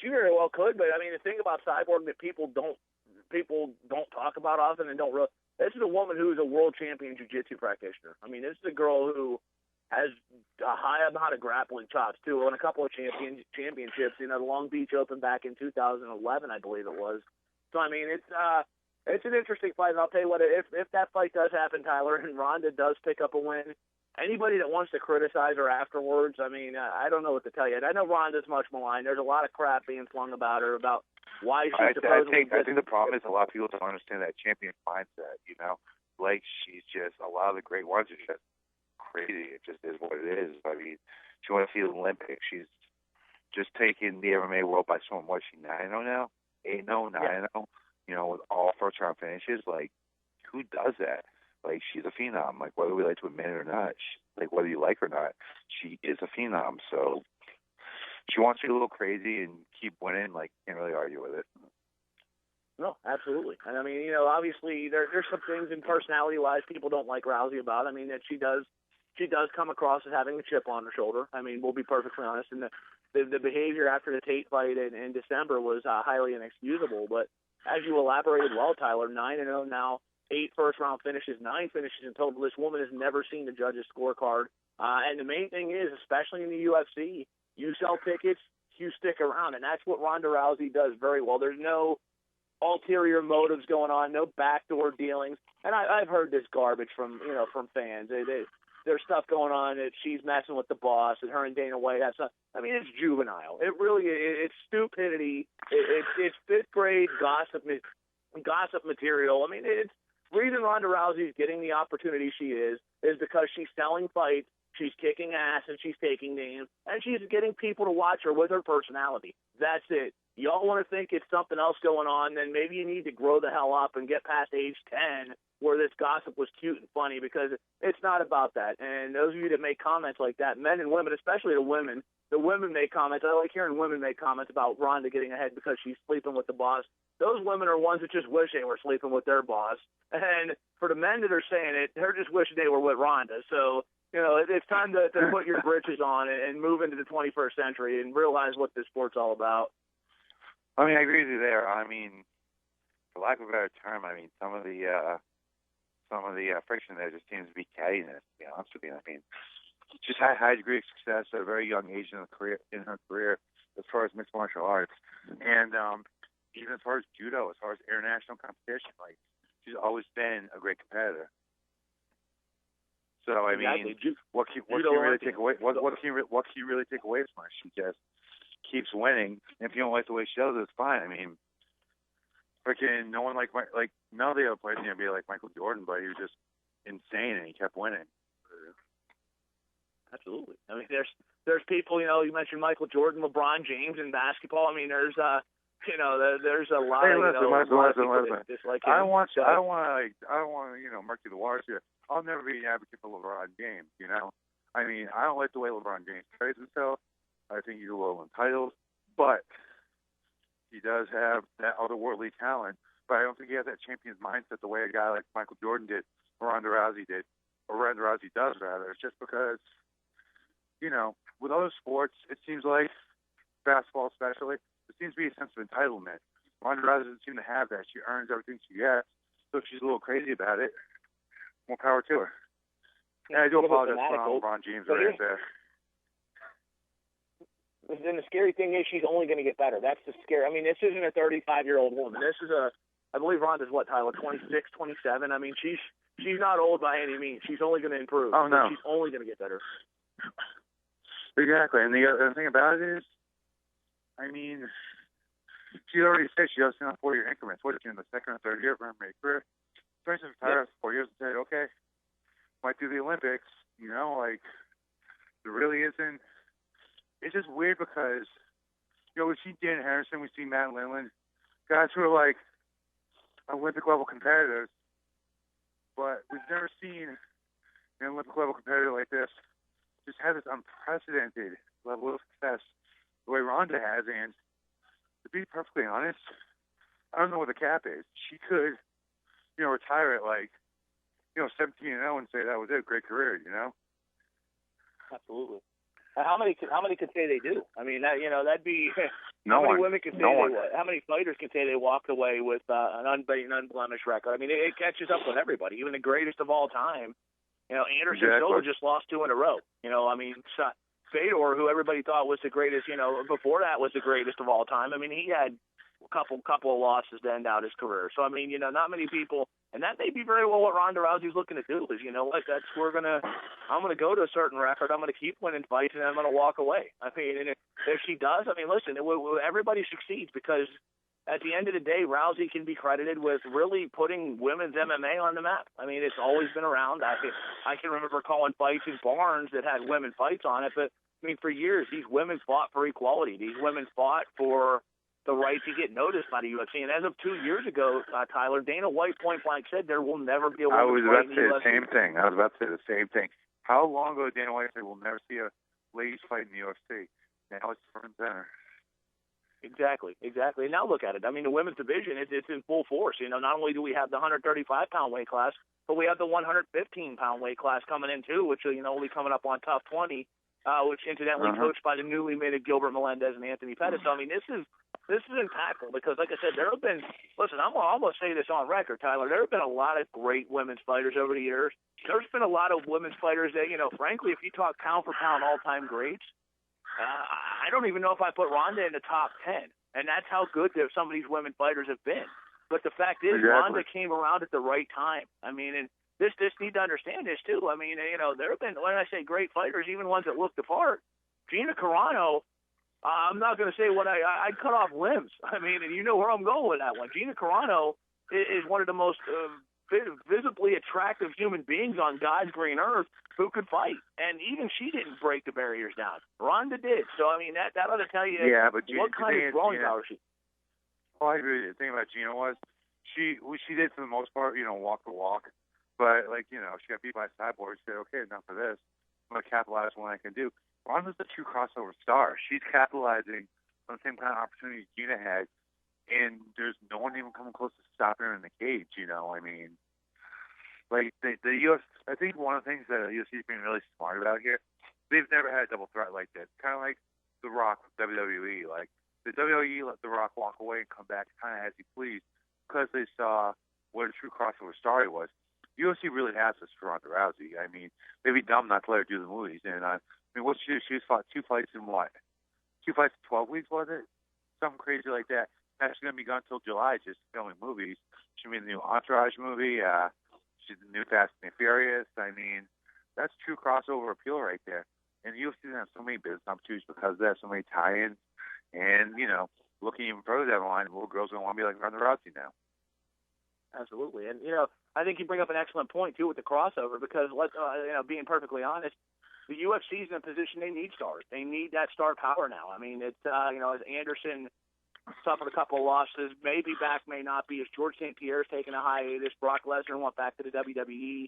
Speaker 5: She very well could, but I mean, the thing about Cyborg that people don't talk about often and don't really, this is a woman who is a world champion jiu-jitsu practitioner. I mean, this is a girl who has a high amount of grappling chops too, won a couple of championships. The Long Beach Open back in 2011, I believe it was. So I mean, it's an interesting fight. And I'll tell you what, if that fight does happen, Tyler, and Ronda does pick up a win, anybody that wants to criticize her afterwards, I mean, I don't know what to tell you. I know Ronda's much maligned. There's a lot of crap being flung about her about why she's supposedly.
Speaker 7: I think the problem is a lot of people don't understand that champion mindset. You know, like she's just a lot of the great ones are just crazy. It just is what it is. I mean, she wants to see the Olympics. She's just taking the MMA world by storm. What, she 9-0 now? 8-0, 9-0? Yeah. You know, with all first-round finishes. Like, who does that? Like, she's a phenom. Like, whether we like to admit it or not, like, whether you like her or not, she is a phenom. So she wants to be a little crazy and keep winning. Like, can't really argue with it.
Speaker 5: No, absolutely. And, I mean, you know, obviously there's some things in personality-wise people don't like Rousey about. I mean, that she does come across as having a chip on her shoulder. I mean, we'll be perfectly honest. And the behavior after the Tate fight in December was highly inexcusable. But as you elaborated well, Tyler, 9-0 now, 8 first-round finishes, 9 finishes in total. This woman has never seen the judges' scorecard. And the main thing is, especially in the UFC, you sell tickets, you stick around. And that's what Ronda Rousey does very well. There's no ulterior motives going on, no backdoor dealings. And I've heard this garbage from fans. There's stuff going on that she's messing with the boss, and her and Dana White have stuff. I mean, it's juvenile. It really it's stupidity. It's fifth grade gossip material. I mean, it's reason Ronda Rousey's getting the opportunity she is because she's selling fights, she's kicking ass, and she's taking names, and she's getting people to watch her with her personality. That's it. Y'all want to think it's something else going on, then maybe you need to grow the hell up and get past age 10 where this gossip was cute and funny, because it's not about that. And those of you that make comments like that, men and women, especially the women make comments. I like hearing women make comments about Ronda getting ahead because she's sleeping with the boss. Those women are ones that just wish they were sleeping with their boss. And for the men that are saying it, they're just wishing they were with Ronda. So, you know, it's time to put your britches on and move into the 21st century and realize what this sport's all about.
Speaker 7: I mean, I agree with you there. I mean, for lack of a better term, I mean, some of the friction there just seems to be cattiness, to be honest with you. I mean, just had a high degree of success at a very young age in her career as far as mixed martial arts. And even as far as judo, as far as international competition, like, she's always been a great competitor. So, I mean, what can you really take away? What can you really take away from her? She just keeps winning. And if you don't like the way she does it, it's fine. I mean, freaking no one like none of the other players are gonna be like Michael Jordan, but he was just insane and he kept winning.
Speaker 5: Absolutely. I mean, there's people. You know, you mentioned Michael Jordan, LeBron James in basketball. I mean, there's there's a lot.
Speaker 7: Hey, listen.
Speaker 5: Dislike
Speaker 7: I
Speaker 5: him.
Speaker 7: don't want to murky the waters here. I'll never be an advocate for LeBron James. You know, I mean, I don't like the way LeBron James carries himself. I think he's a little entitled, but he does have that otherworldly talent. But I don't think he has that champion's mindset the way a guy like Michael Jordan did, or Ronda Rousey did, or Ronda Rousey does, rather. It's just because, you know, with other sports, it seems like, basketball especially, there seems to be a sense of entitlement. Ronda Rousey doesn't seem to have that. She earns everything she gets. So if she's a little crazy about it, more power to her. And I do apologize for LeBron James right there.
Speaker 5: And the scary thing is she's only going to get better. That's the scary. I mean, this isn't a 35-year-old woman. This is I believe Ronda's what, Tyler, 26, 27? I mean, she's not old by any means. She's only going to improve.
Speaker 7: Oh, no.
Speaker 5: She's only going to get better.
Speaker 7: Exactly. And the other thing about it is, I mean, she already said she does it on 4-year increments. What is she in the second or third year of her career? For instance, retired after 4 years and said, okay, might do the Olympics. You know, like, there really isn't. It's just weird because, you know, we've seen Dan Harrison, we've seen Matt Lindland, guys who are like Olympic-level competitors, but we've never seen an Olympic-level competitor like this just have this unprecedented level of success the way Ronda has. And to be perfectly honest, I don't know what the cap is. She could, you know, retire at 17-0 and say that was it, great career, you know?
Speaker 5: Absolutely. How many could say they do? I mean, that'd be
Speaker 7: no
Speaker 5: how many
Speaker 7: one.
Speaker 5: women could say how many fighters can say they walked away with an unbeaten, unblemished record? I mean, it catches up with everybody, even the greatest of all time. You know, Anderson Silva just lost 2 in a row. You know, I mean, Fedor, who everybody thought was the greatest, you know, before that was the greatest of all time. I mean, he had a couple of losses to end out his career. So, I mean, you know, not many people, and that may be very well what Ronda Rousey's looking to do. Is, you know what, I'm gonna go to a certain record. I'm gonna keep winning fights, and I'm gonna walk away. I mean, and if she does, I mean, listen, everybody succeeds because at the end of the day, Rousey can be credited with really putting women's MMA on the map. I mean, it's always been around. I can remember calling fights in barns that had women fights on it, but I mean, for years, these women fought for equality. These women fought for the right to get noticed by the UFC. And as of 2 years ago, Tyler, Dana White point blank said there will never be a women's
Speaker 7: I was
Speaker 5: fight
Speaker 7: about
Speaker 5: in
Speaker 7: to
Speaker 5: the
Speaker 7: say
Speaker 5: UFC.
Speaker 7: the same thing. I was about to say the same thing. How long ago did Dana White say we'll never see a ladies fight in the UFC? Now it's front and center.
Speaker 5: Exactly. And now look at it. I mean, the women's division, it's in full force. You know, not only do we have the 135-pound weight class, but we have the 115-pound weight class coming in, too, which, you know, will be coming up on top 20, which incidentally coached by the newly minted Gilbert Melendez and Anthony Pettis. So, I mean, this is impactful because, like I said, there have been – listen, I'm going to say this on record, Tyler. There have been a lot of great women's fighters over the years. There's been a lot of women's fighters that, you know, frankly, if you talk pound-for-pound all-time greats, I don't even know if I put Ronda in the top 10, and that's how good some of these women fighters have been. But the fact is, Ronda came around at the right time. I mean, and this need to understand this too. I mean, you know, there have been, when I say great fighters, even ones that looked the part. Gina Carano, I'm not going to say what I'd cut off limbs. I mean, and you know where I'm going with that one. Gina Carano is one of the most visibly attractive human beings on God's green earth who could fight, and even she didn't break the barriers down. Ronda did. So I mean, that ought to tell you
Speaker 7: but
Speaker 5: what kind of throwing power she.
Speaker 7: Oh, I agree. The thing about Gina was she did for the most part, you know, walk the walk, but like, you know, she got beat by a cyborg. She said, okay, enough of this. I'm gonna capitalize on what I can do. Ronda's a true crossover star. She's capitalizing on the same kind of opportunity Gina had, and there's no one even coming close to stopping her in the cage. You know, I mean. Like, the UFC, I think one of the things that the UFC is being really smart about here, they've never had a double threat like this. Kind of like The Rock with WWE. Like, the WWE let The Rock walk away and come back kind of as he pleased because they saw what a true crossover star he was. UFC really has this for Ronda Rousey. I mean, they'd be dumb not to let her do the movies. And, I mean, what she fought 2 fights in what? 2 fights in 12 weeks, was it? Something crazy like that. Now she's going to be gone until July just filming movies. She'll be in the new Entourage movie. She's the new Fast and Furious. I mean, that's true crossover appeal right there. And the UFC has so many business opportunities because there's so many tie-ins. And, you know, looking even further down the line, little girls going to want to be like Ronda Rousey now.
Speaker 5: Absolutely. And, you know, I think you bring up an excellent point, too, with the crossover because, you know, being perfectly honest, the UFC's in a position they need stars. They need that star power now. I mean, it's, you know, as Anderson suffered a couple of losses, may be back, may not be. As George St. Pierre's taking a hiatus, Brock Lesnar went back to the WWE.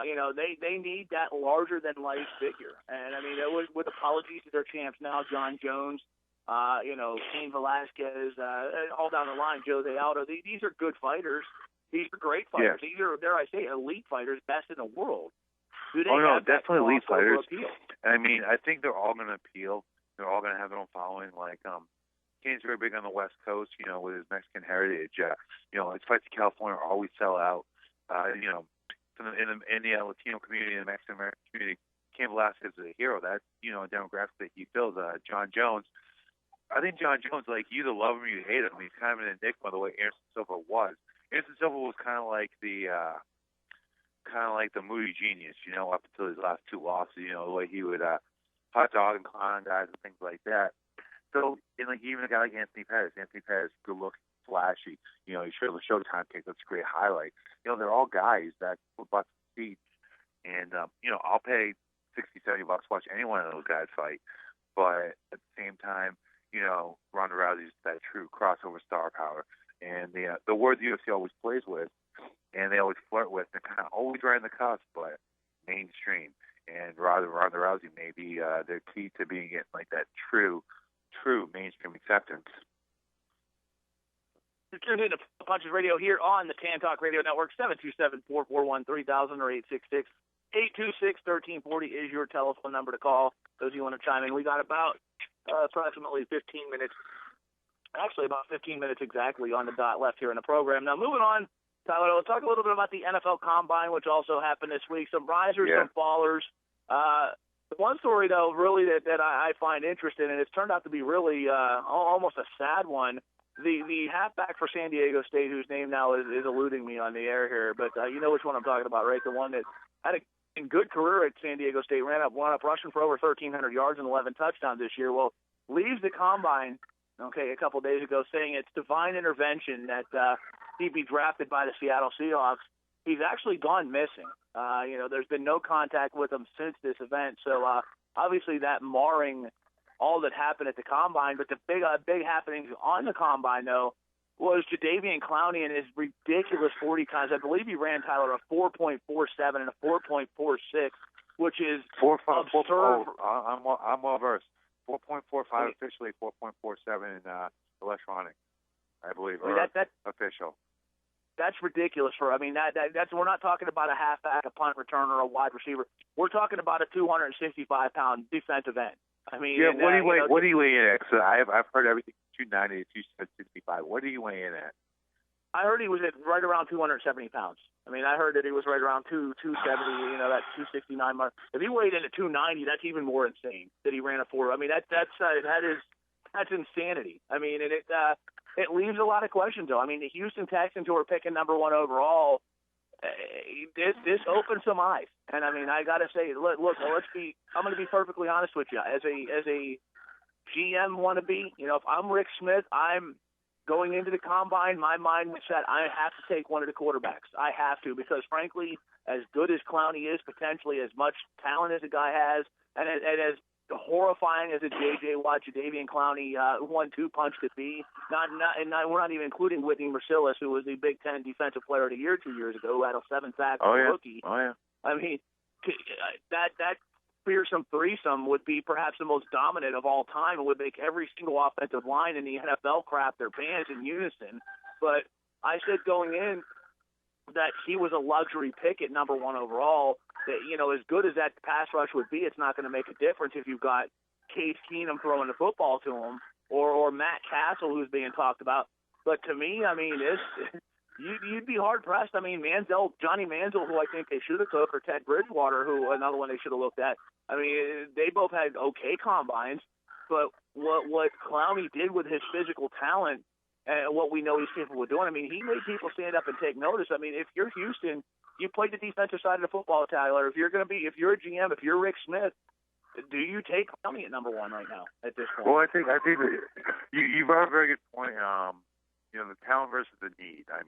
Speaker 5: You know, they need that larger-than-life figure. And, I mean, with apologies to their champs now, John Jones, you know, Cain Velasquez, all down the line, Jose Aldo. These are good fighters. These are great fighters.
Speaker 7: Yeah.
Speaker 5: These are, dare I say, elite fighters, best in the world. Do they
Speaker 7: no,
Speaker 5: have that
Speaker 7: definitely elite fighters.
Speaker 5: appeal?
Speaker 7: I mean, I think they're all going to appeal. They're all going to have their own following. Like, Cain's very big on the West Coast, you know, with his Mexican heritage. You know, his fights in California always sell out. You know, in the Latino community, in the Mexican American community, Cain Velasquez is a hero. That's, you know, a demographic that he fills. John Jones. I think John Jones, like, you either love him or you hate him. He's kind of an enigma the way Anderson Silva was. Anderson Silva was kind of like the moody genius, you know, up until his last 2 losses. You know, the way he would hot dog and clown guys and things like that. So, and like even a guy like Anthony Pettis, good looking, flashy. You know, he showed the Showtime kick. That's a great highlight. You know, they're all guys that put butts in seats. And, you know, I'll pay $60, $70 to watch any one of those guys fight. But at the same time, you know, Ronda Rousey's that true crossover star power. And the word the UFC always plays with, and they always flirt with, they're kind of always right in the cusp, but mainstream. And Ronda Rousey may be the key to being it like that true mainstream acceptance.
Speaker 5: You're tuned in to Punches Radio here on the Tan Talk Radio Network. 727-441-3000 or 866-826-1340 is your telephone number to call. Those of you want to chime in. We got about approximately 15 minutes, actually about 15 minutes exactly on the dot left here in the program. Now moving on, Tyler, let's talk a little bit about the NFL Combine, which also happened this week. Some risers, some fallers. The one story, though, really that I find interesting, and it's turned out to be really almost a sad one, the halfback for San Diego State, whose name now is eluding me on the air here, but you know which one I'm talking about, right? The one that had a good career at San Diego State, wound up rushing for over 1,300 yards and 11 touchdowns this year. Well, leaves the combine, a couple of days ago, saying it's divine intervention that he'd be drafted by the Seattle Seahawks. He's actually gone missing. There's been no contact with him since this event, so obviously that marring all that happened at the combine. But the big happenings on the combine, though, was Jadeveon Clowney and his ridiculous 40 times. I believe he ran, Tyler, a 4.47 and a 4.46, which is absurd.
Speaker 7: I'm well versed. 4.45 officially, 4.47 in electronic, I believe, that's official.
Speaker 5: That's ridiculous. That's we're not talking about a halfback, a punt returner, a wide receiver. We're talking about a 265-pound defensive end.
Speaker 7: What do you weigh in at? So I've heard everything from 290 to 265. What do you weigh in at?
Speaker 5: I heard he was at right around 270 pounds. I heard that he was right around 270. That 269 mark. If he weighed in at 290, that's even more insane. That he ran a 4. That's insanity. It leaves a lot of questions, though. The Houston Texans, who are picking number 1 overall, this opens some eyes. And I got to say, look, I'm going to be perfectly honest with you. As a GM wannabe, if I'm Rick Smith, I'm going into the combine. My mind is set. I have to take one of the quarterbacks. I have to, because frankly, as good as Clowney is, potentially as much talent as the guy has, and as horrifying as a J.J. Watt, Jadeveon Clowney 1-2 punch could be. We're not even including Whitney Mercilus, who was the Big Ten Defensive Player of the Year 2 years ago, who had a 7 sacks as a rookie.
Speaker 7: Oh yeah.
Speaker 5: That fearsome threesome would be perhaps the most dominant of all time, and would make every single offensive line in the NFL crap their pants in unison. But I said going in that he was a luxury pick at number 1 overall. That, as good as that pass rush would be, it's not going to make a difference if you've got Case Keenum throwing the football to him, or Matt Castle, who's being talked about. But to me, you'd be hard pressed. Johnny Manziel, who I think they should have took, or Ted Bridgewater, who another one they should have looked at. They both had okay combines, but what Clowney did with his physical talent and what we know he's capable of doing, he made people stand up and take notice. If you're Houston, you played the defensive side of the football, Tyler. If you're a GM, if you're Rick Smith, do you take Clowney at number 1 right now at this point?
Speaker 7: Well, I think that you brought a very good point. The talent versus the need. I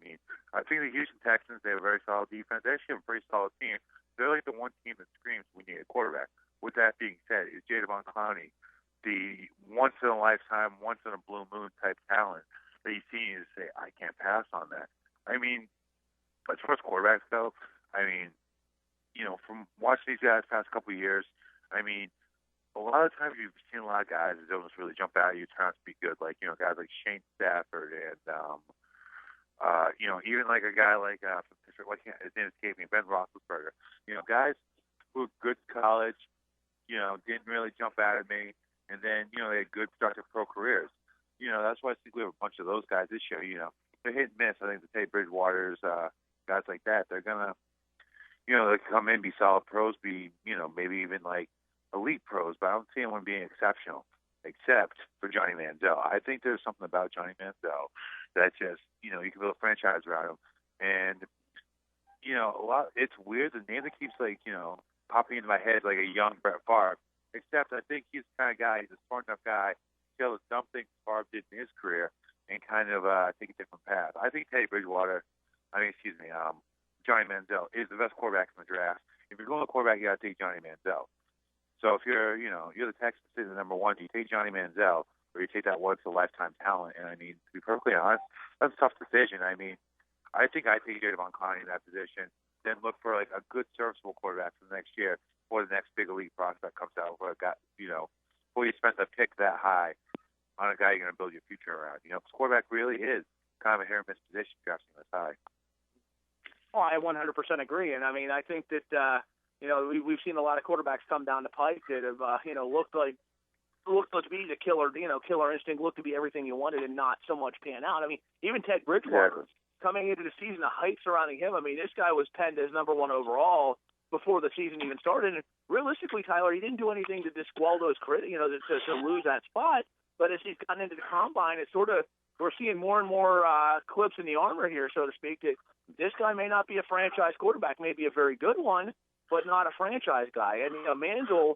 Speaker 7: think the Houston Texans, they have a very solid defense. They actually have a pretty solid team. They're like the one team that screams we need a quarterback. With that being said, is Jadeveon Clowney the once-in-a-lifetime, once-in-a-blue-moon type talent that you see and say, I can't pass on that? As far as quarterbacks go, from watching these guys past couple of years, a lot of times you've seen a lot of guys that don't really jump out at you, turn out to be good, like, guys like Shane Stafford and, even like a guy like, from Pittsburgh, his name escaped me, Ben Roethlisberger. Guys who were good in college, didn't really jump out at me, and then, they had good productive pro careers. That's why I think we have a bunch of those guys this year. They're hit and miss. I think the Tate Bridgewaters, guys like that, they're gonna, they come in, be solid pros, be, maybe even like elite pros, but I don't see anyone being exceptional, except for Johnny Manziel. I think there's something about Johnny Manziel that just, you can build a franchise around him, and it's weird. The name that keeps popping into my head like a young Brett Favre. Except I think he's the kind of guy. He's a smart enough guy to be able to dumb things Favre did in his career and kind of take a different path. I think Teddy Bridgewater, Johnny Manziel is the best quarterback in the draft. If you're going to quarterback, you got to take Johnny Manziel. So if you're the Texans sitting at number 1, do you take Johnny Manziel or you take that once-in-a-lifetime talent? And to be perfectly honest, that's a tough decision. I think I take Jadeveon Clowney in that position, then look for like a good serviceable quarterback for the next year before the next big elite prospect comes out. Before you spend a pick that high on a guy you're going to build your future around. Because quarterback really is kind of a hit or miss position drafting this high.
Speaker 5: Well, I 100% agree, and I think that we've seen a lot of quarterbacks come down the pike that have looked to be the killer instinct, looked to be everything you wanted, and not so much pan out. Even Ted Bridgewater coming into the season, the hype surrounding him. This guy was penned as number 1 overall before the season even started. And realistically, Tyler, he didn't do anything to disqual those critics, to lose that spot. But as he's gotten into the combine, it sort of we're seeing more and more clips in the armor here, so to speak, that this guy may not be a franchise quarterback, may be a very good one, but not a franchise guy. And, Manziel,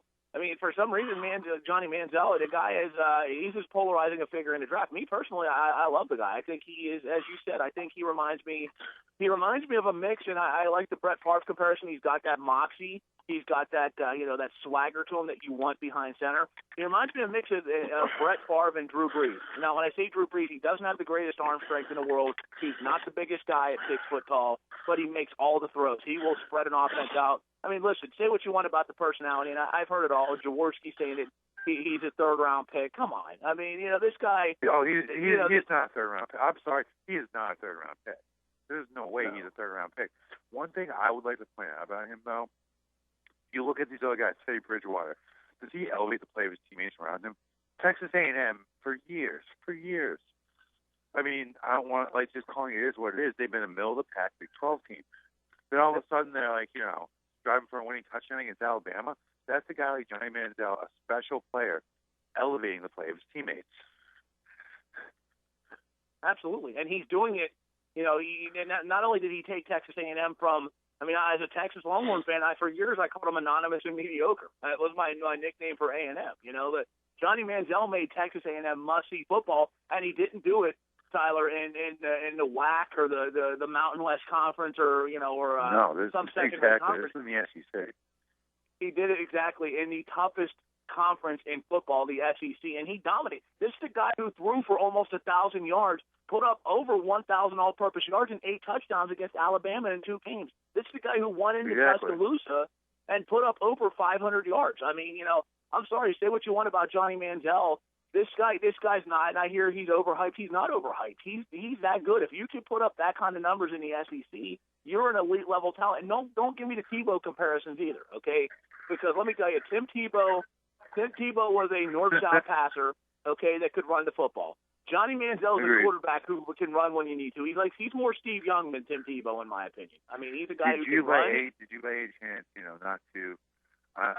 Speaker 5: for some reason, Johnny Manziel, the guy is he's as polarizing a figure in the draft. Me personally, I love the guy. I think he is, as you said, I think he reminds me of a mix, and I like the Brett Favre comparison. He's got that moxie. He's got that, that swagger to him that you want behind center. He reminds me of a mix of Brett Favre and Drew Brees. Now, when I say Drew Brees, he doesn't have the greatest arm strength in the world. He's not the biggest guy at 6 foot tall, but he makes all the throws. He will spread an offense out. Listen, say what you want about the personality, and I've heard it all. Jaworski saying that he's a third-round pick. Come on. This guy.
Speaker 7: Oh, he's not a third-round pick. I'm sorry. He is not a third-round pick. There's no way he's a third-round pick. One thing I would like to point out about him, though, you look at these other guys, Teddy Bridgewater, does he elevate the play of his teammates around him? Texas A&M, for years. I don't want just calling it is what it is. They've been a middle-of-the-pack Big 12 team. Then all of a sudden they're driving for a winning touchdown against Alabama. That's a guy like Johnny Manziel, a special player, elevating the play of his teammates.
Speaker 5: Absolutely, and he's doing it. Not only did he take Texas A&M from, as a Texas Longhorn fan, for years I called him anonymous and mediocre. That was my nickname for A&M. That Johnny Manziel made Texas A&M must-see football, and he didn't do it, Tyler, in the WAC or the Mountain West Conference or some secondary conference.
Speaker 7: This is the SEC.
Speaker 5: He did it exactly in the toughest conference in football, the SEC, and he dominated. This is the guy who threw for almost 1,000 yards, put up over 1,000 all-purpose yards and 8 touchdowns against Alabama in 2 games. This is the guy who won into Tuscaloosa and put up over 500 yards. I'm sorry, say what you want about Johnny Manziel. This guy's not, and I hear he's overhyped. He's not overhyped. He's that good. If you can put up that kind of numbers in the SEC, you're an elite level talent. And don't give me the Tebow comparisons either, okay? Because let me tell you, Tim Tebow was a north-south passer, okay, that could run the football. Johnny Manziel is a quarterback who can run when you need to. He's more Steve Young than Tim Tebow, in my opinion. He's a guy who can run. Did you by any chance,
Speaker 7: not to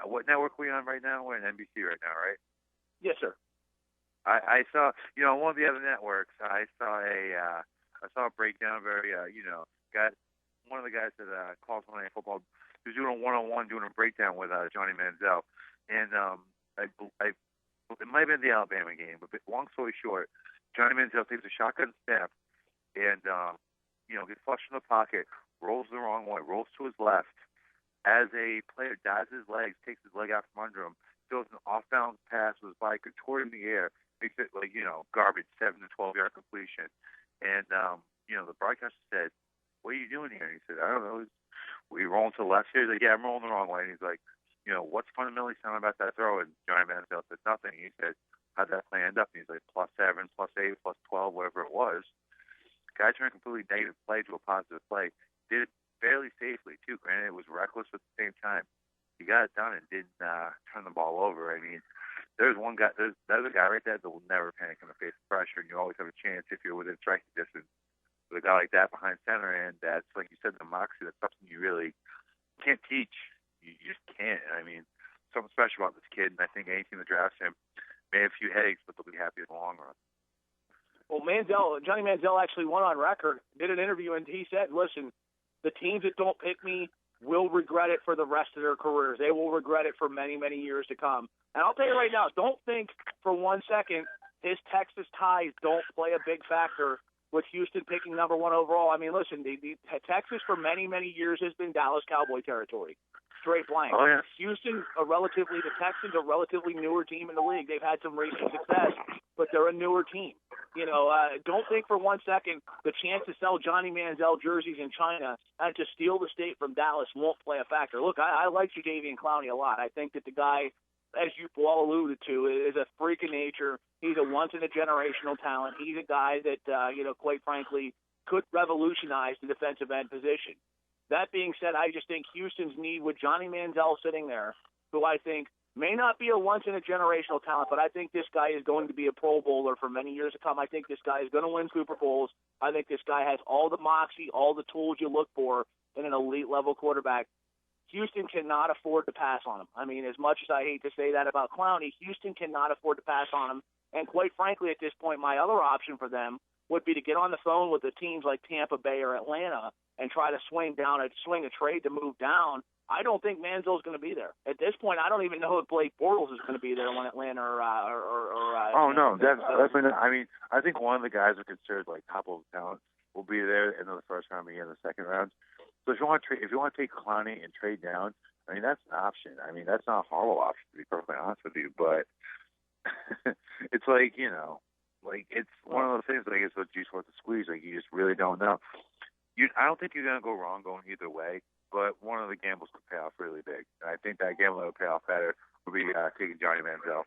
Speaker 7: what network are we on right now? We're on NBC right now, right?
Speaker 5: Yes, sir.
Speaker 7: I saw, on one of the other networks, I saw a breakdown. One of the guys that calls Monday Night Football was doing a one-on-one, doing a breakdown with Johnny Manziel, and it might have been the Alabama game, but long story short, Johnny Manziel takes a shotgun snap and gets flushed in the pocket, rolls the wrong way, rolls to his left. As a player dives his legs, takes his leg out from under him, throws an off-balance pass with his body contorted in the air, makes it garbage, 7 to 12 yard completion. And the broadcaster said, "What are you doing here?" And he said, "I don't know. Were you rolling to the left here?" He's like, "Yeah, I'm rolling the wrong way." And he's like, "What's fundamentally sound about that throw?" And Johnny Manziel said nothing. He said, "How'd that play end up?" And he's like, +7, +8, +12, whatever it was. Guy turned a completely negative play to a positive play. Did it fairly safely too. Granted, it was reckless at the same time. He got it done and didn't turn the ball over. There's one guy. There's a guy right there that will never panic in the face of pressure, and you always have a chance if you're within striking distance with a guy like that behind center. And that's, like you said, the moxie. That's something you really can't teach. You just can't. Something special about this kid, and I think any team that drafts him may have a few headaches, but they'll be happy in the long run.
Speaker 5: Well, Johnny Manziel actually went on record, did an interview, and he said, "Listen, the teams that don't pick me will regret it for the rest of their careers. They will regret it for many, many years to come." And I'll tell you right now, don't think for 1 second his Texas ties don't play a big factor with Houston picking number 1 overall. Listen, the Texas for many, many years has been Dallas Cowboy territory. Straight blank.
Speaker 7: Oh, yeah.
Speaker 5: Houston, the Texans, a relatively newer team in the league. They've had some recent success, but they're a newer team. Don't think for 1 second the chance to sell Johnny Manziel jerseys in China and to steal the state from Dallas won't play a factor. Look, I like Jadeveon Clowney a lot. I think that the guy, as you all alluded to, is a freak of nature. He's a once-in-a-generational talent. He's a guy that, quite frankly, could revolutionize the defensive end position. That being said, I just think Houston's need with Johnny Manziel sitting there, who I think may not be a once-in-a-generational talent, but I think this guy is going to be a Pro Bowler for many years to come. I think this guy is going to win Super Bowls. I think this guy has all the moxie, all the tools you look for in an elite-level quarterback. Houston cannot afford to pass on him. As much as I hate to say that about Clowney, Houston cannot afford to pass on him. And quite frankly, at this point, my other option for them would be to get on the phone with the teams like Tampa Bay or Atlanta and try to swing a trade to move down. I don't think Manziel's going to be there. At this point, I don't even know if Blake Bortles is going to be there when Atlanta or
Speaker 7: oh, no, definitely not. I mean, I think one of the guys are considered like top of talent will be there in the first round, maybe in the second round. So if you want to take Clowney and trade down, I mean, that's an option. I mean, that's not a horrible option, to be perfectly honest with you. But it's like, you know, like it's one of those things, like it's a juice worth the squeeze. Like you just really don't know. I don't think you're going to go wrong going either way, but one of the gambles could pay off really big. And I think that gamble that would pay off better would be taking Johnny Manziel.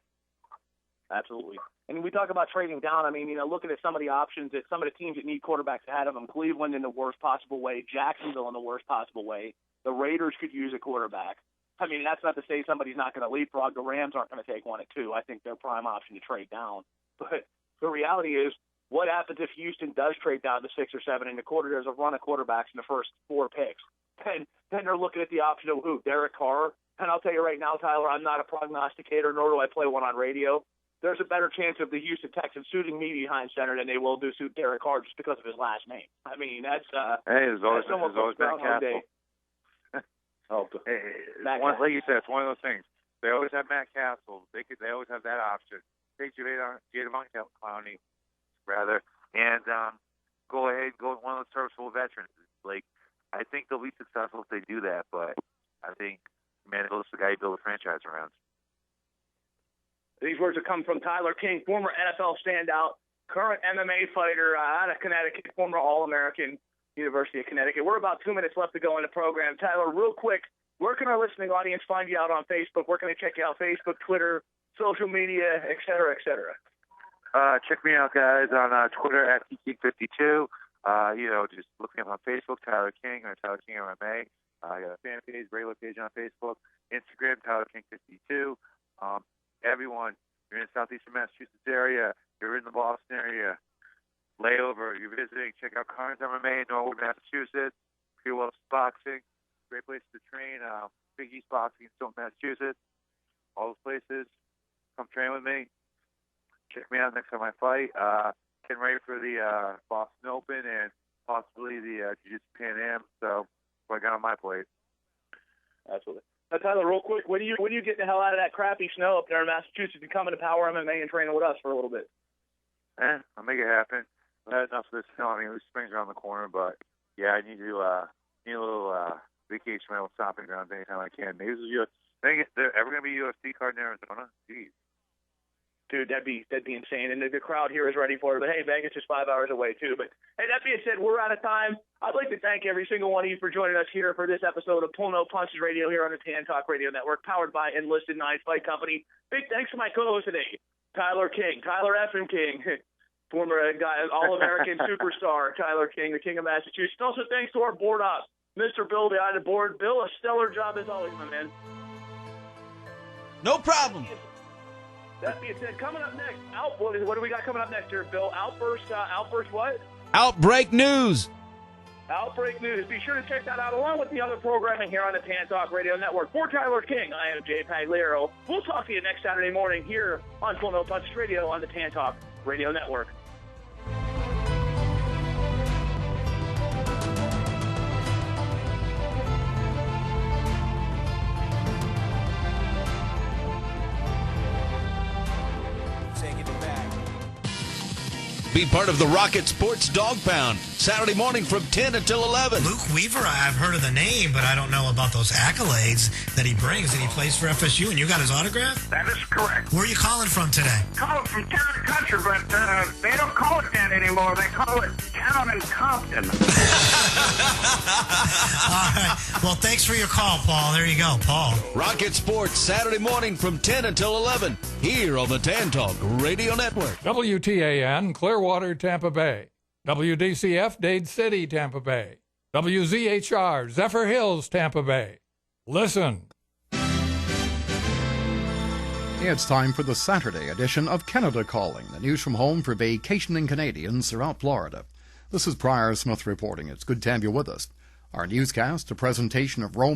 Speaker 5: Absolutely. And we talk about trading down. I mean, you know, looking at some of the options that some of the teams that need quarterbacks ahead of them, Cleveland in the worst possible way, Jacksonville in the worst possible way. The Raiders could use a quarterback. I mean, that's not to say somebody's not going to leapfrog. The Rams aren't going to take one at 2. I think they're prime option to trade down. But the reality is, what happens if Houston does trade down to 6 or 7 and there's a run of quarterbacks in the first 4 picks? And then they're looking at the option of who? Derek Carr. And I'll tell you right now, Tyler, I'm not a prognosticator, nor do I play one on radio. There's a better chance of the Houston Texans suiting me behind center than they will do suit Derek Carr just because of his last name. I mean, that's
Speaker 7: there's always Matt Castle. Like you said, it's one of those things. They always have Matt Castle. They always have that option. Take Jadeveon Clowney, rather, and go ahead and go with one of those serviceable veterans. Like, I think they'll be successful if they do that, but I think Manziel's the guy you build a franchise around.
Speaker 5: These words have come from Tyler King, former NFL standout, current MMA fighter out of Connecticut, former All-American, University of Connecticut. We're about 2 minutes left to go in the program. Tyler, real quick, where can our listening audience find you out on Facebook? Where can they check you out? Facebook, Twitter, social media, et cetera, et cetera.
Speaker 7: Check me out, guys, on Twitter at TKing52. Just look me up on Facebook, Tyler King, or Tyler King MMA. I got a fan page, regular page on Facebook. Instagram, Tyler King52. Everyone, you're in the southeastern Massachusetts area, you're in the Boston area, layover, you're visiting, check out Carnes MMA in Norwood, Massachusetts, Pure Wells Boxing, great place to train, Big East Boxing in Stoughton, Massachusetts, all those places. Come train with me. Check me out next time I fight. Getting ready for the Boston Open and possibly the Jiu-Jitsu Pan Am, so what I got on my plate.
Speaker 5: Absolutely. Now, Tyler, real quick, when do you get the hell out of that crappy snow up there in Massachusetts and come into Power MMA and train with us for a little bit?
Speaker 7: I'll make it happen. I've had enough of this snow. I mean, spring's around the corner, but yeah, I need a little vacation, my little stomping grounds anytime I can. Maybe is there ever going to be a UFC card in Arizona? Jeez.
Speaker 5: Dude, that'd be insane. And the crowd here is ready for it. But, hey, Vegas is 5 hours away, too. But, hey, that being said, we're out of time. I'd like to thank every single one of you for joining us here for this episode of Pull No Punches Radio here on the Tan Talk Radio Network, powered by Enlisted Nine Fight Company. Big thanks to my co-host today, Tyler King, Tyler Effin King, former All-American superstar Tyler King, the King of Massachusetts. Also, thanks to our board ops, Mr. Bill behind the board. Bill, a stellar job as always, my man.
Speaker 2: No problem.
Speaker 5: That being said, coming up next, what do we got coming up next here, Bill? Outburst what?
Speaker 2: Outbreak News.
Speaker 5: Outbreak News. Be sure to check that out along with the other programming here on the Tan Talk Radio Network. For Tyler King, I am Jay Pagliaro. We'll talk to you next Saturday morning here on Pull No Punches Radio on the Tan Talk Radio Network.
Speaker 2: Be part of the Rocket Sports Dog Pound, Saturday morning from 10 until 11.
Speaker 8: Luke Weaver, I've heard of the name, but I don't know about those accolades that he brings. And he plays for FSU, and you got his autograph?
Speaker 9: That is correct.
Speaker 8: Where are you calling from today?
Speaker 9: Calling from town and country, but they don't call it that anymore. They call it Town and Compton.
Speaker 8: All right. Well, thanks for your call, Paul. There you go, Paul.
Speaker 2: Rocket Sports, Saturday morning from 10 until 11, here on the Tan Talk Radio Network.
Speaker 1: WTAN, Clearwater, Tampa Bay. WDCF, Dade City, Tampa Bay. WZHR, Zephyr Hills, Tampa Bay. Listen.
Speaker 10: It's time for the Saturday edition of Canada Calling, the news from home for vacationing Canadians throughout Florida. This is Prior Smith reporting. It's good to have you with us. Our newscast, a presentation of Rome.